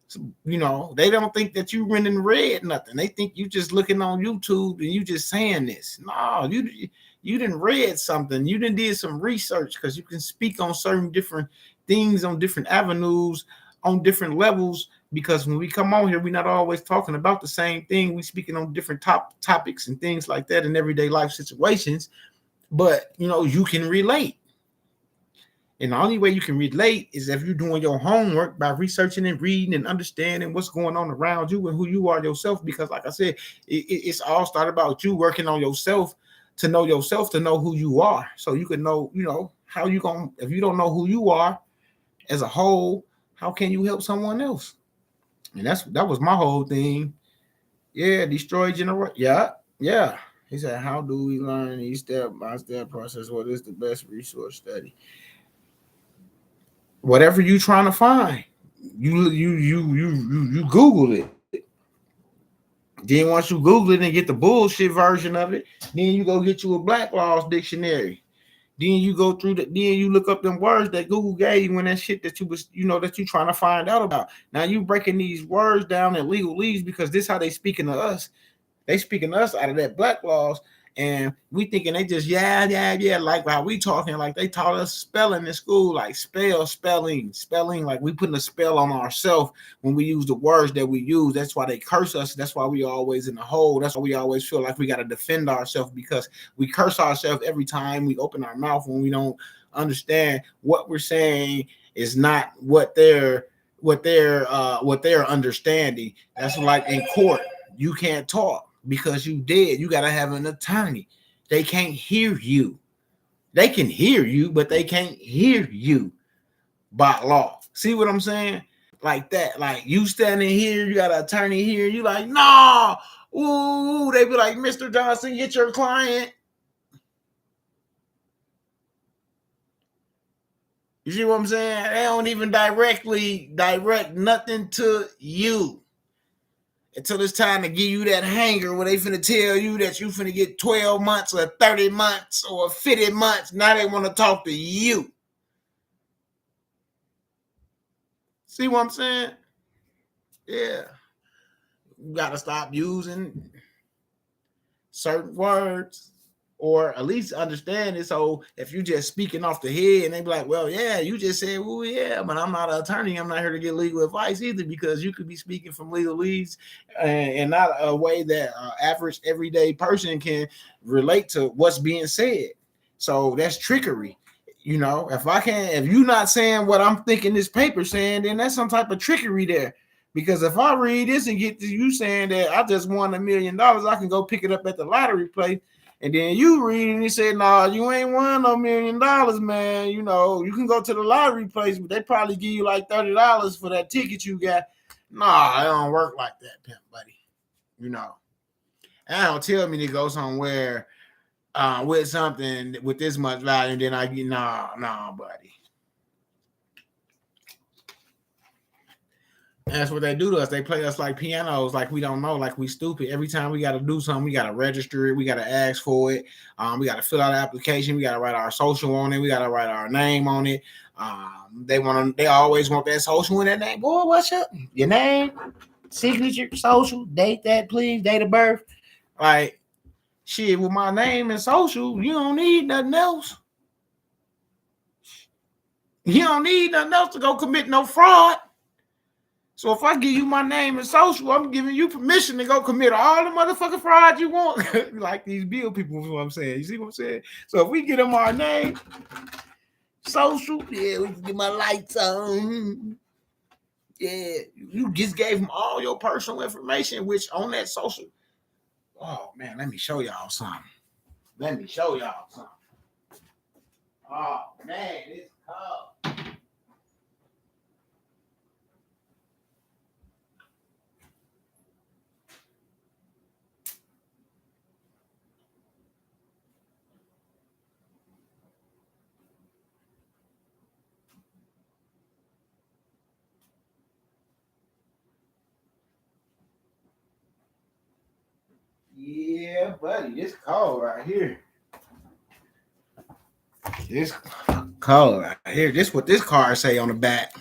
So, they don't think that you running red nothing. They think you just looking on YouTube and you just saying this. No, you didn't read something. You didn't did some research because you can speak on certain different things on different avenues on different levels. Because when we come on here, we're not always talking about the same thing. We speaking on different topics and things like that in everyday life situations. But you can relate. And the only way you can relate is if you're doing your homework by researching and reading and understanding what's going on around you and who you are yourself. Because like I said, it's all started about you working on yourself, to know who you are. So you can know, how you going to, if you don't know who you are as a whole, how can you help someone else? And that was my whole thing. Yeah, destroy generation. Yeah. He said, how do we learn each step by step process? What is the best resource study? Whatever you trying to find, you Google it. Then once you Google it and get the bullshit version of it, then you go get you a Black Laws dictionary. Then you go through the, then you look up them words that Google gave you when that shit that you was, that you trying to find out about. Now you breaking these words down in legalese because this how they speaking to us. They speaking us out of that Black Laws, and we thinking they just like how we talking, like they taught us spelling in school, like spelling, like we putting a spell on ourselves when we use the words that we use. That's why they curse us. That's why we always in the hole. That's why we always feel like we got to defend ourselves, because we curse ourselves every time we open our mouth when we don't understand what we're saying is not what they're understanding. That's like in court, you can't talk because you dead. You got to have an attorney. They can't hear you. They can hear you, but they can't hear you by law. See what I'm saying? Like that. Like you standing here, you got an attorney here. You like, no. Ooh, they be like, Mr. Johnson, get your client. You see what I'm saying? They don't even direct nothing to you until it's time to give you that hanger where they finna tell you that you finna get 12 months or 30 months or 50 months. Now they want to talk to you. See what I'm saying? Yeah. You got to stop using certain words, or at least understand it. So if you just speaking off the head and they be like, well, yeah, you just said, well, yeah, but I'm not an attorney. I'm not here to get legal advice either, because you could be speaking from legal leads and not a way that average everyday person can relate to what's being said. So that's trickery. If you're not saying what I'm thinking this paper saying, then that's some type of trickery there. Because if I read this and get to you saying that I just won $1 million, I can go pick it up at the lottery place. And then you read and you say, nah, you ain't won no $1 million, man. You can go to the lottery place, but they probably give you like $30 for that ticket you got. Nah, it don't work like that, pimp, buddy. And don't tell me to go somewhere with something with this much value, and then I get, nah, buddy. And that's what they do to us. They play us like pianos, like we don't know, like we stupid. Every time we got to do something, we got to register it. We got to ask for it. We got to fill out an application. We got to write our social on it. We got to write our name on it. They always want that social in that name. Boy, what's up? Your name, signature, social, date that, please, date of birth. Like, shit, with my name and social, you don't need nothing else. You don't need nothing else to go commit no fraud. So if I give you my name and social, I'm giving you permission to go commit all the motherfucking fraud you want. Like these bill people, is what I'm saying. You see what I'm saying? So if we get them our name, social, yeah, we can get my lights on. Yeah, you just gave them all your personal information, which on that social. Oh, man, let me show y'all something. Oh, man, it's tough. Yeah, buddy, this cold right here. This color right here. This what this card say on the back.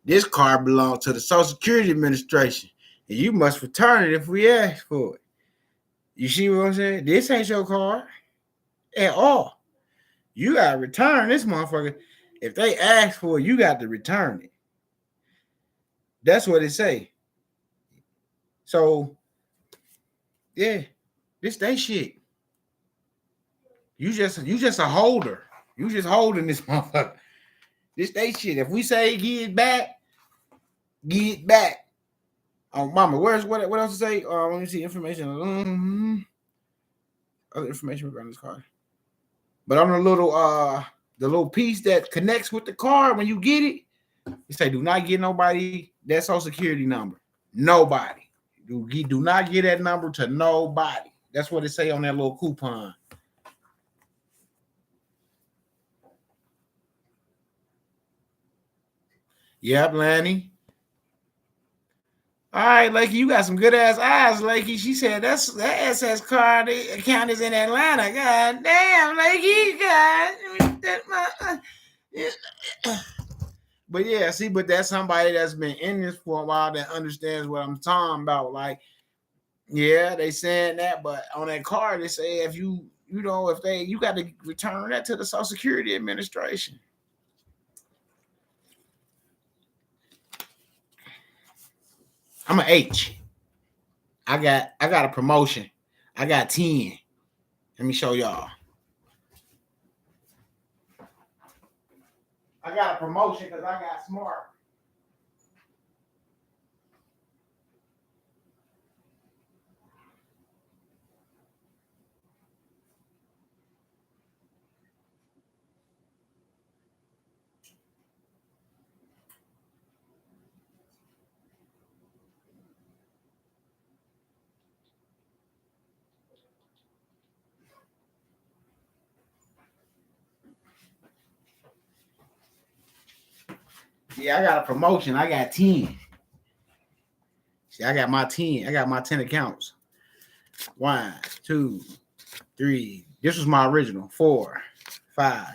This card belongs to the Social Security Administration, and you must return it if we ask for it. You see what I'm saying? This ain't your card at all. You gotta return this motherfucker. If they ask for it, you got to return it. That's what it say. So, yeah, this they shit. You just a holder. You just holding this motherfucker. This they shit. If we say give it back, give it back. Oh, mama, what else to say? Let me see information. Other information regarding this card. But on the little piece that connects with the card when you get it, you say do not get nobody that social security number. Nobody. Do not get that number to nobody. That's what it say on that little coupon. Yep, Lanny. All right, Lakey, you got some good ass eyes, Lakey. She said that SS card account is in Atlanta. God damn, Lakey, God. But yeah, see, but that's somebody that's been in this for a while that understands what I'm talking about. Like, yeah, they saying that, but on that card they say if you got to return that to the Social Security Administration. I'm an H. I got a promotion. I got 10. Let me show y'all. I got a promotion because I got smart. Yeah, I got a promotion. I got 10. See, I got my 10. I got my 10 accounts. 1, 2, 3. This was my original. 4, 5,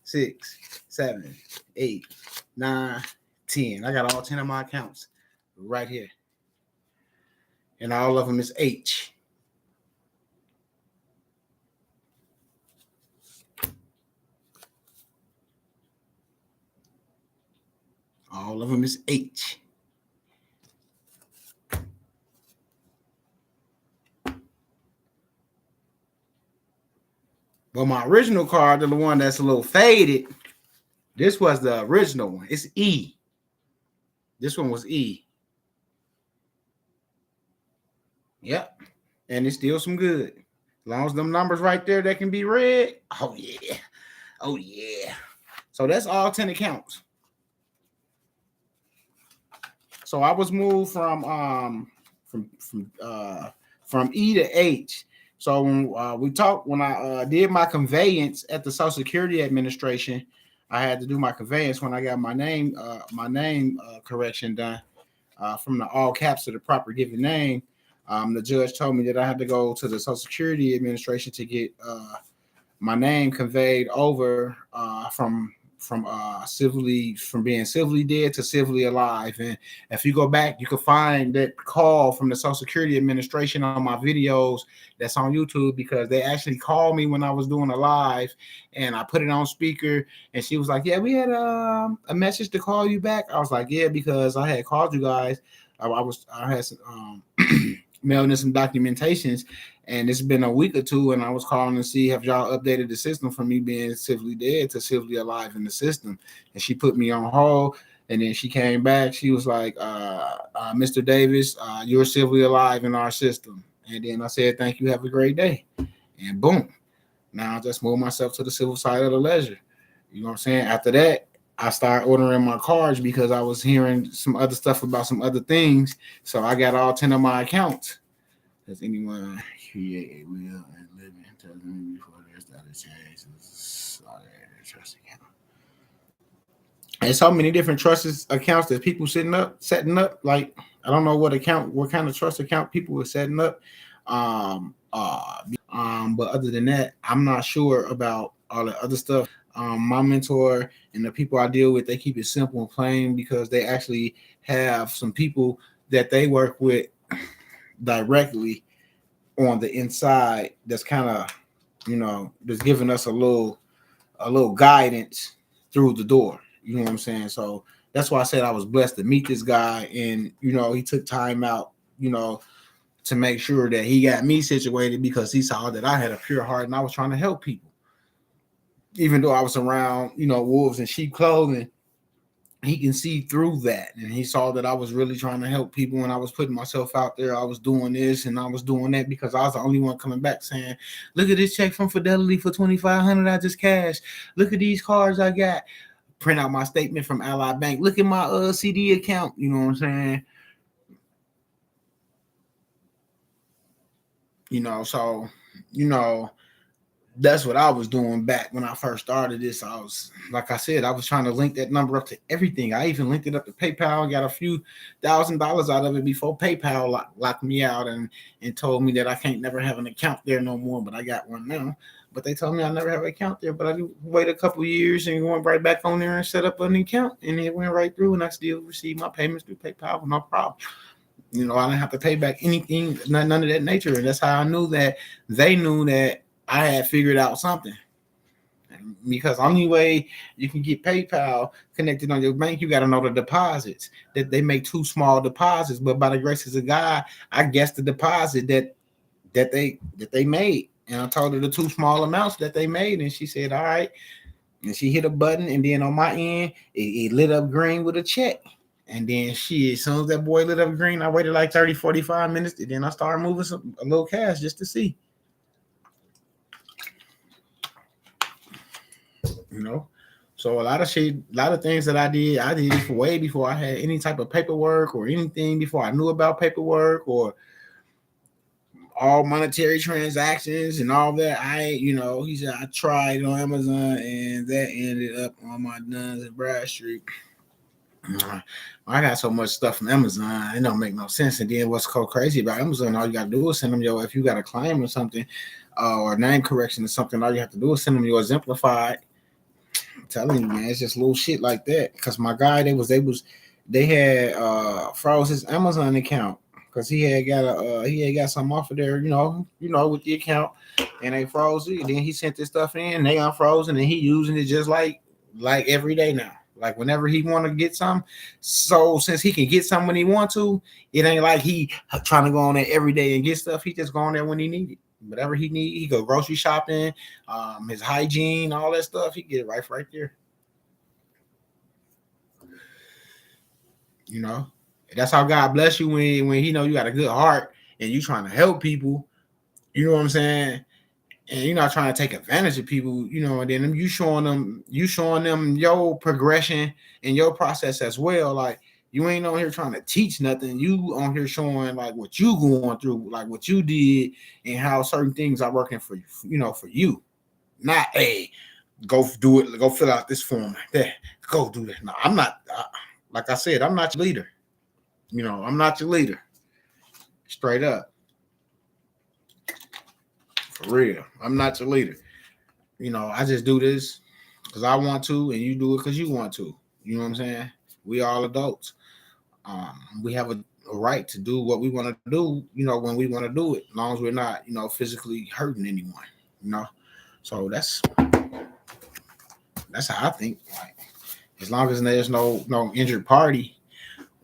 6, 7, 8, 9, 10. I got all 10 of my accounts right here. and all of them is H. All of them is H. But my original card, the one that's a little faded, this was the original one. It's E. This one was E. Yep. And it's still some good. As long as them numbers right there that can be read. Oh yeah. Oh yeah. So that's all 10 accounts. So I was moved from E to H. So when I did my conveyance at the Social Security Administration, I had to do my conveyance when I got my name correction done from the all caps to the proper given name. The judge told me that I had to go to the Social Security Administration to get my name conveyed over from being civilly dead to civilly alive. And if you go back, you can find that call from the Social Security Administration on my videos that's on YouTube, because they actually called me when I was doing a live, and I put it on speaker, and she was like, yeah, we had a message to call you back. I was like, yeah, because I had called you guys. I had some mailing in some documentations, and it's been a week or two, and I was calling to see have y'all updated the system from me being civilly dead to civilly alive in the system. And she put me on hold, and then she came back. She was like, Mr. Davis, you're civilly alive in our system. And then I said, thank you, have a great day. And boom, now I just moved myself to the civil side of the ledger. You know what I'm saying? After that, I started ordering my cards because I was hearing some other stuff about some other things. So I got all 10 of my accounts. Does anyone create a will and live in testimony before there's not a change? Trust account. And so many different trust accounts that people setting up. Like, I don't know what kind of trust account people were setting up. But other than that, I'm not sure about all the other stuff. My mentor and the people I deal with, they keep it simple and plain because they actually have some people that they work with directly on the inside that's kind of, just giving us a little guidance through the door. You know what I'm saying? So that's why I said I was blessed to meet this guy, and he took time out, to make sure that he got me situated, because he saw that I had a pure heart and I was trying to help people. Even though I was around, wolves in sheep clothing, he can see through that. And he saw that I was really trying to help people, and I was putting myself out there. I was doing this and I was doing that because I was the only one coming back saying, look at this check from Fidelity for $2,500 I just cashed. Look at these cards I got. Print out my statement from Ally Bank. Look at my CD account. You know what I'm saying? So, that's what I was doing back when I first started this. I was, like I said, I was trying to link that number up to everything. I even linked it up to PayPal, got a few $1,000s out of it before PayPal locked me out and told me that I can't never have an account there no more, but I got one now. But they told me I never have an account there, but I wait a couple of years and went right back on there and set up an account, and it went right through, and I still receive my payments through PayPal with no problem. I didn't have to pay back anything, none of that nature. And that's how I knew that they knew that I had figured out something. Because only way you can get PayPal connected on your bank, you got to know the deposits. That they make 2 small deposits, but by the graces of God, I guessed the deposit that they made, and I told her the 2 small amounts that they made, and she said, "All right." And she hit a button, and then on my end, it lit up green with a check. And then as soon as that boy lit up green, I waited like 30, 45 minutes, and then I started moving a little cash just to see. So a lot of things that I did it way before I had any type of paperwork or anything, before I knew about paperwork or all monetary transactions and all that. He said I tried on Amazon, and that ended up on my Duns and Bradstreet. I got so much stuff from Amazon, it don't make no sense. And then what's so crazy about Amazon, all you got to do is send them if you got a claim or something, or name correction or something, all you have to do is send them your exemplified. I'm telling you, man, it's just little shit like that. Because my guy, they had froze his Amazon account because he had got something off of there, with the account, and they froze it. And then he sent this stuff in, and they unfrozen, and he using it just like every day now. Like whenever he want to get some, so since he can get some when he want to, it ain't like he trying to go on there every day and get stuff. He just go on there when he need it. Whatever he need, he go grocery shopping, his hygiene, all that stuff. He get it right there. You know, that's how God bless you when He know you got a good heart and you trying to help people. You know what I'm saying? And you're not trying to take advantage of people, and then you showing them your progression and your process as well. Like you ain't on here trying to teach nothing. You on here showing like what you going through, like what you did and how certain things are working for you, for you. Not go do it, go fill out this form like that. Go do that. No, I'm not like I said, I'm not your leader. I'm not your leader. Straight up. For real. I'm not your leader. I just do this because I want to, and you do it because you want to. You know what I'm saying? We all adults. We have a right to do what we want to do, when we want to do it, as long as we're not, physically hurting anyone, So that's how I think. Like, as long as there's no injured party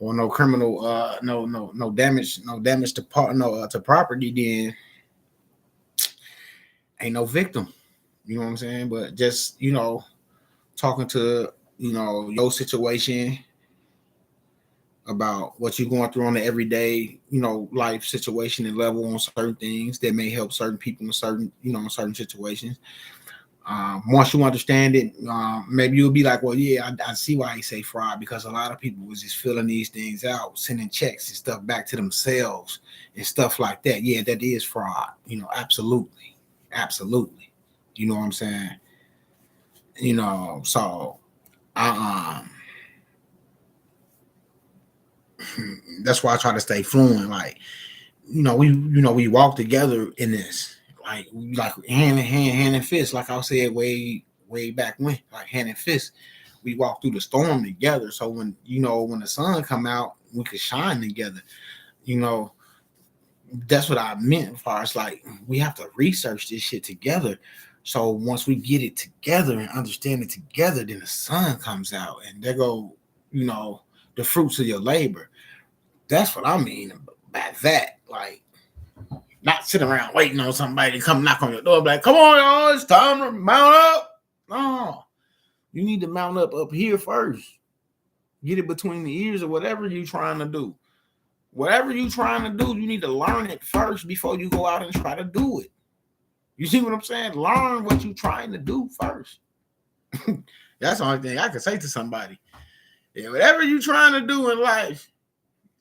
or no criminal, no damage to property, then ain't no victim. You know what I'm saying? But just, talking to, your situation about what you're going through on the everyday, life situation and level on certain things that may help certain people in certain situations. Once you understand it, maybe you'll be like, well, yeah, I see why he say fraud, because a lot of people was just filling these things out, sending checks and stuff back to themselves and stuff like that. Yeah, that is fraud. Absolutely. You know what I'm saying? So that's why I try to stay fluent. Like, we walk together in this, like hand in hand in fist. Like I said, way back when, like hand in fist, we walk through the storm together. So when the sun come out, we could shine together. That's what I meant. As far as like, we have to research this shit together. So once we get it together and understand it together, then the sun comes out, and there go, the fruits of your labor. That's what I mean by that. Like, not sitting around waiting on somebody to come knock on your door, like, come on, y'all, it's time to mount up. No, you need to mount up here first. Get it between the ears or whatever you're trying to do. Whatever you're trying to do, you need to learn it first before you go out and try to do it. You see what I'm saying? Learn what you're trying to do first. That's the only thing I can say to somebody. Yeah, whatever you're trying to do in life,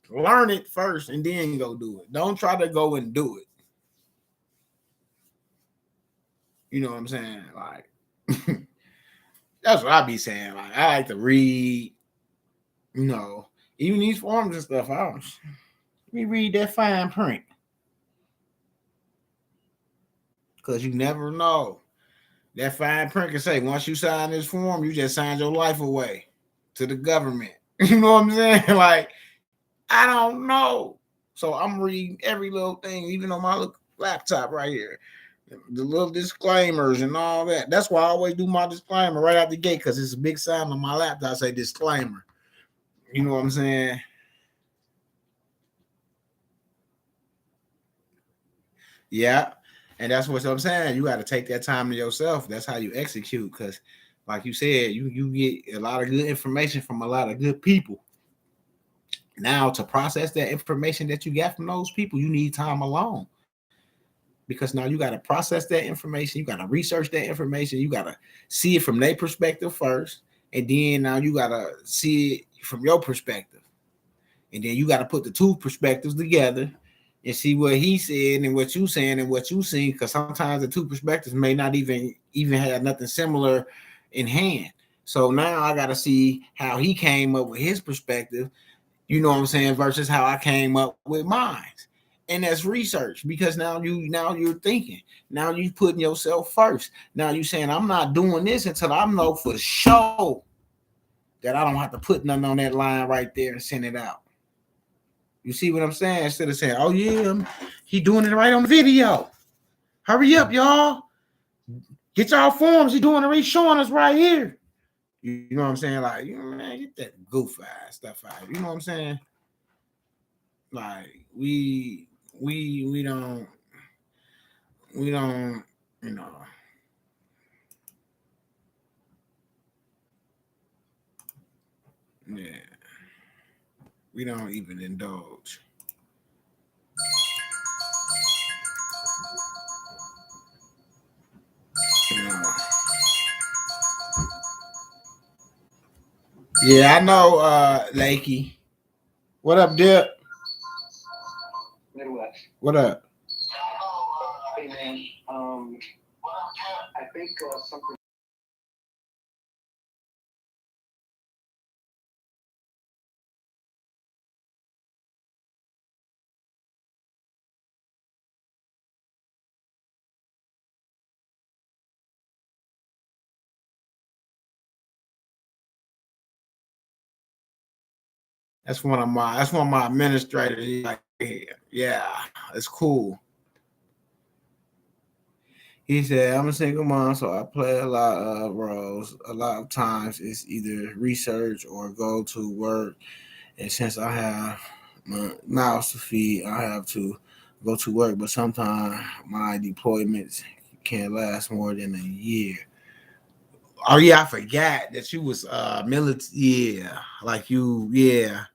learn it first and then go do it. Don't try to go and do it. You know what I'm saying? Like, that's what I be saying. Like, I like to read, even these forms and stuff. Let me read that fine print. Because you never know. That fine print can say, once you sign this form, you just signed your life away to the government. You know what I'm saying? Like, I don't know. So I'm reading every little thing, even on my little laptop right here. The little disclaimers and all that. That's why I always do my disclaimer right out the gate, because it's a big sign on my laptop. I say disclaimer. You know what I'm saying? Yeah. And that's what I'm saying. You got to take that time to yourself. That's how you execute. Because, like you said, you get a lot of good information from a lot of good people. Now, to process that information that you got from those people, you need time alone. Because now you got to process that information. You got to research that information. You got to see it from their perspective first. And then now you got to see it from your perspective. And then you got to put the two perspectives together and see what he said and what you saying and what you see, because sometimes the two perspectives may not even have nothing similar in hand. So now I got to see how he came up with his perspective, you know what I'm saying, versus how I came up with mine. And that's research, because now you're thinking. Now you putting yourself first. Now you saying, I'm not doing this until I know for sure that I don't have to put nothing on that line right there and send it out. You see what I'm saying? Instead of saying, "Oh yeah, he doing it right on the video. Hurry up, y'all. Get y'all forms. He doing it right, showing us right here." You know what I'm saying? Like, man, get that goof ass stuff out. You know what I'm saying? Like, we don't, you know, yeah, we don't even indulge. You know. Yeah, I know, Lakey. What up, Dip? Midwest. What up? Hey man, I think something. That's one of my administrators. He's like, yeah, it's cool. He said, I'm a single mom, so I play a lot of roles. A lot of times it's either research or go to work. And since I have my mouths to feed, I have to go to work. But sometimes my deployments can't last more than a year. Oh yeah, I forgot that you was military. Yeah, like you, yeah.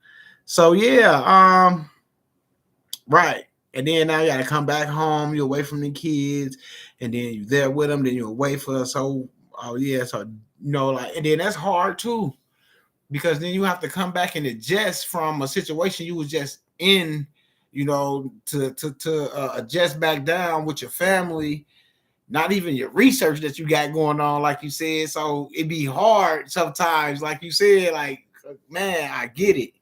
So yeah, right. And then now you gotta come back home, you're away from the kids, and then you're there with them, then you're away for so oh yeah, so like and then that's hard too, because then you have to come back and adjust from a situation you was just in, to adjust back down with your family, not even your research that you got going on, like you said. So it'd be hard sometimes, like you said, like man, I get it,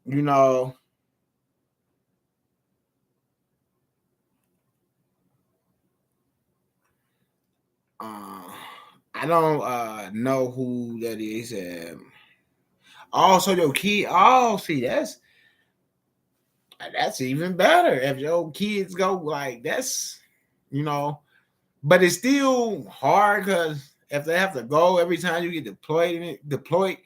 you know. Uh, I don't know who that is. Also, your kid. Oh, see, that's even better. If your kids go like that's, you know, but it's still hard because if they have to go every time you get deployed,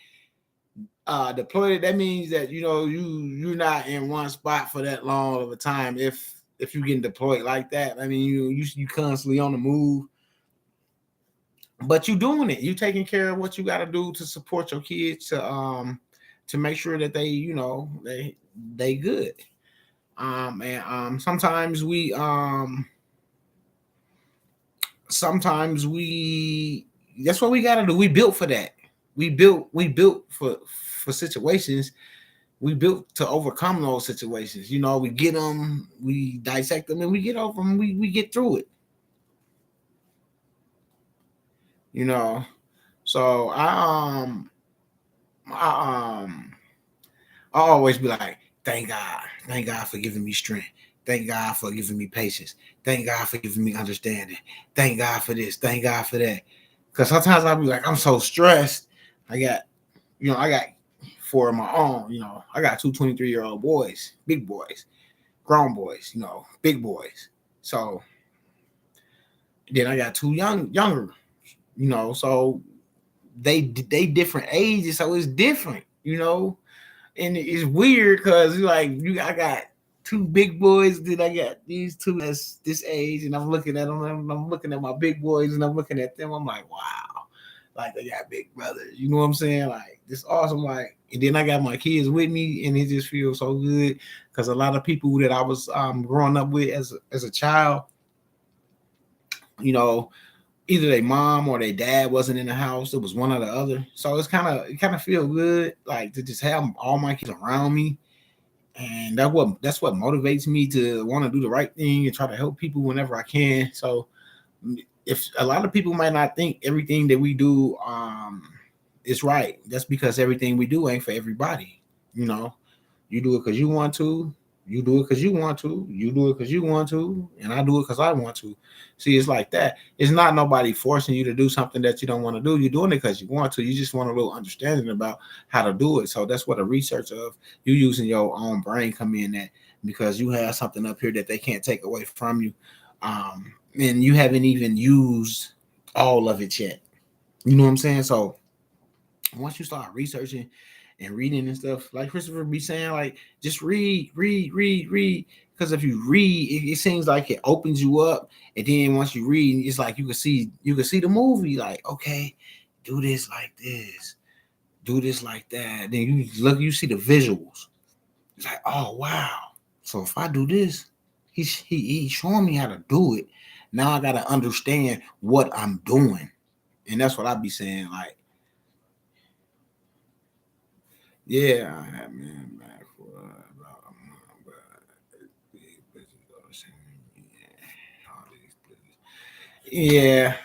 that means that you're not in one spot for that long of a time. If you getting deployed like that, I mean you constantly on the move, but you doing it. You taking care of what you got to do to support your kids to make sure that they good. And sometimes we that's what we got to do. We built for that. We built for situations. We built to overcome those situations. We get them, we dissect them, and we get over them. We get through it. You know. So I I always be like, thank God for giving me strength, thank God for giving me patience, thank God for giving me understanding, thank God for this, thank God for that. Because sometimes I'll be like, I'm so stressed. I got, I got four of my own. I got two 23-year-old boys, big boys, grown boys. Big boys. So then I got two younger. So they different ages, so it's different. And it's weird because I got two big boys, then I got these two that's this age, and I'm looking at them, and I'm looking at my big boys, and I'm looking at them. I'm like, wow, like they got big brothers. You know what I'm saying? Like it's awesome. Like, and then I got my kids with me, and it just feels so good because a lot of people that I was growing up with as a child, you know, either their mom or their dad wasn't in the house. It was one or the other. So it kind of feel good, like to just have all my kids around me, and that's what motivates me to want to do the right thing and try to help people whenever I can. So if a lot of people might not think everything that we do is right, that's because everything we do ain't for everybody. You do it because you want to. You do it because you want to. You do it because you want to, and I do it because I want to. See, it's like that. It's not nobody forcing you to do something that you don't want to do. You're doing it because you want to. You just want a little understanding about how to do it. So that's what the research of you using your own brain come in at, because you have something up here that they can't take away from you, and you haven't even used all of it yet. You know what I'm saying? So once you start researching and reading and stuff, like Christopher be saying, like just read. Because if you read, it seems like it opens you up, and then once you read, it's like you can see the movie. Like, okay, do this like this, do this like that. Then you look, you see the visuals. It's like, oh wow. So if I do this, he's showing me how to do it. Now I gotta understand what I'm doing, and that's what I be saying. Like, yeah, I have been back for about a month, but these bitches are saying, yeah, all these bitches. Yeah,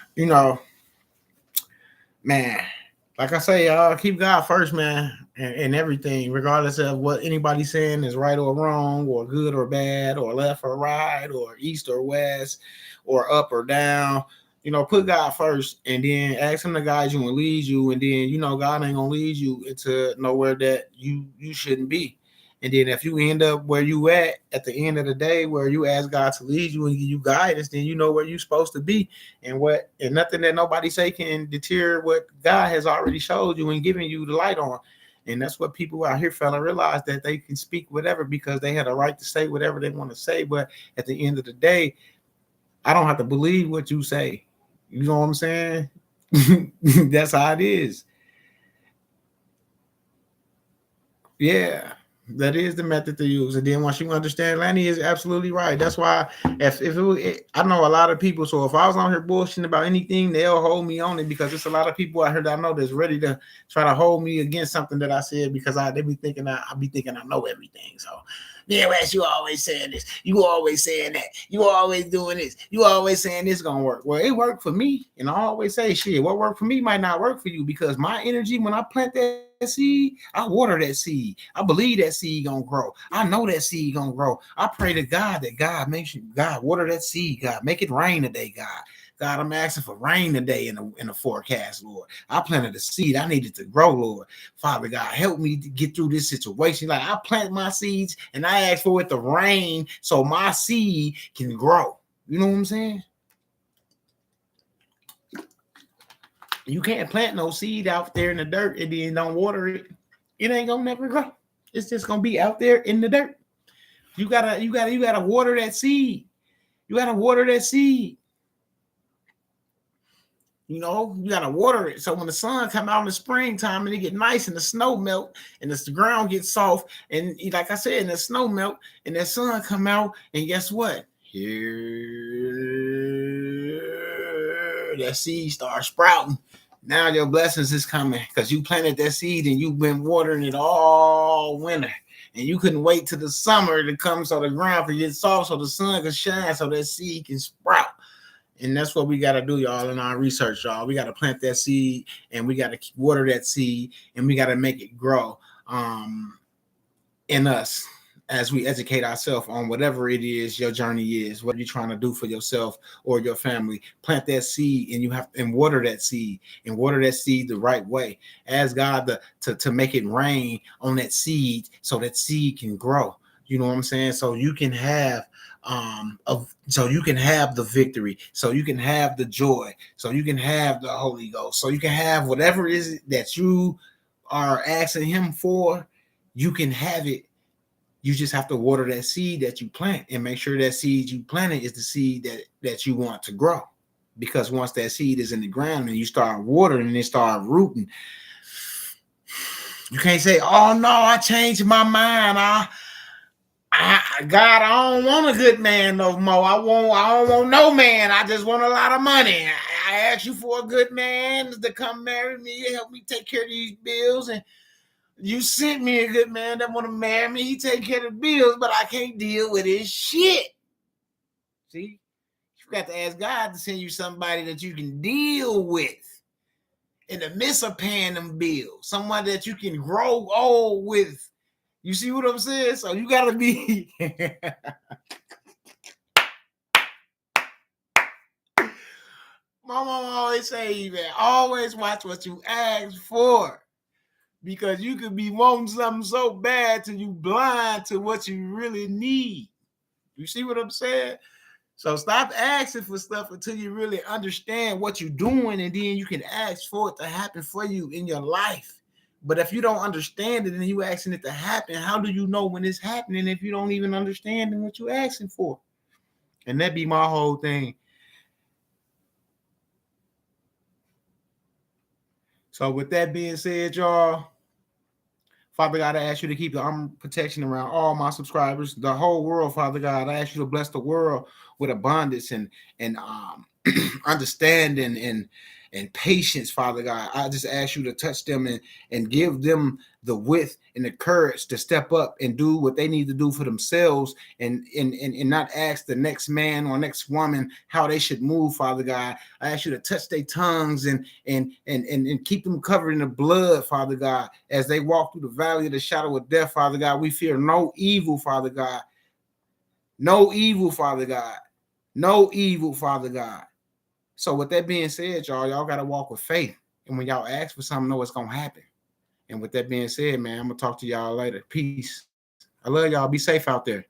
man, like I say, y'all keep God first, man, and everything, regardless of what anybody's saying is right or wrong, or good or bad, or left or right, or east or west, or up or down. Put God first, and then ask Him to guide you and lead you, and then God ain't gonna lead you into nowhere that you shouldn't be. And then if you end up where you at the end of the day, where you ask God to lead you and give you guidance, then you know where you're supposed to be, and nothing that nobody say can deter what God has already showed you and given you the light on. And that's what people out here fella realize, that they can speak whatever because they had a right to say whatever they want to say. But at the end of the day, I don't have to believe what you say. You know what I'm saying? That's how it is. Yeah, that is the method to use. And then once you understand, Lanny is absolutely right. That's why I know a lot of people. So if I was on here bullshitting about anything, they'll hold me on it, because it's a lot of people out here that I know that's ready to try to hold me against something that I said, because they be thinking I be thinking I know everything. So yeah, Wes, you always saying this, you always saying that, you always doing this, you always saying this gonna work. Well, it worked for me, and I always say shit. What worked for me might not work for you, because my energy when I plant that seed, I water that seed. I believe that seed gonna grow. I know that seed gonna grow. I pray to God that God makes you, God water that seed. God, make it rain today, God. God, I'm asking for rain today in the forecast, Lord. I planted a seed. I needed to grow, Lord. Father God, help me to get through this situation. Like, I plant my seeds and I ask for it to rain so my seed can grow. You know what I'm saying? You can't plant no seed out there in the dirt and then don't water it. It ain't gonna never grow. It's just gonna be out there in the dirt. You gotta water that seed. You gotta water that seed. You gotta water it. So when the sun come out in the springtime and it get nice and the snow melt and the ground gets soft, and like I said, and the snow melt and the sun come out, and guess what? Here that seed starts sprouting. Now your blessings is coming, because you planted that seed and you've been watering it all winter. And you couldn't wait till the summer to come so the ground can get soft, so the sun can shine, so that seed can sprout. And that's what we got to do, y'all, in our research, y'all. We got to plant that seed, and we got to water that seed, and we got to make it grow in us as we educate ourselves on whatever it is your journey is, what you're trying to do for yourself or your family. Plant that seed, and you have and water that seed, the right way. Ask God to make it rain on that seed so that seed can grow. You know what I'm saying? So you can have so you can have the victory, so you can have the joy, so you can have the Holy Ghost, so you can have whatever it is that you are asking Him for. You can have it. You just have to water that seed that you plant, and make sure that seed you planted is the seed that you want to grow. Because once that seed is in the ground and you start watering and it start rooting, you can't say, "Oh no, I changed my mind. God, I don't want a good man no more. I don't want no man. I just want a lot of money. I asked you for a good man to come marry me, help me take care of these bills, and you sent me a good man that want to marry me. He take care of the bills, but I can't deal with his shit." See, you got to ask God to send you somebody that you can deal with in the midst of paying them bills. Someone that you can grow old with. You see what I'm saying? So you gotta be my mom always say, man, always watch what you ask for. Because you could be wanting something so bad till you blind to what you really need. You see what I'm saying? So stop asking for stuff until you really understand what you're doing, and then you can ask for it to happen for you in your life. But if you don't understand it and you asking it to happen, how do you know when it's happening if you don't even understand what you're asking for? And that be my whole thing. So with that being said, y'all, Father God, I ask you to keep the armor protection around all my subscribers, the whole world, Father God. I ask you to bless the world with abundance and understanding and patience, Father God. I just ask you to touch them and give them the width and the courage to step up and do what they need to do for themselves and not ask the next man or next woman how they should move, Father God. I ask you to touch their tongues and keep them covered in the blood, Father God, as they walk through the valley of the shadow of death, Father God. We fear no evil, Father God. No evil, Father God. No evil, Father God. So with that being said, y'all got to walk with faith. And when y'all ask for something, know it's going to happen. And with that being said, man, I'm going to talk to y'all later. Peace. I love y'all. Be safe out there.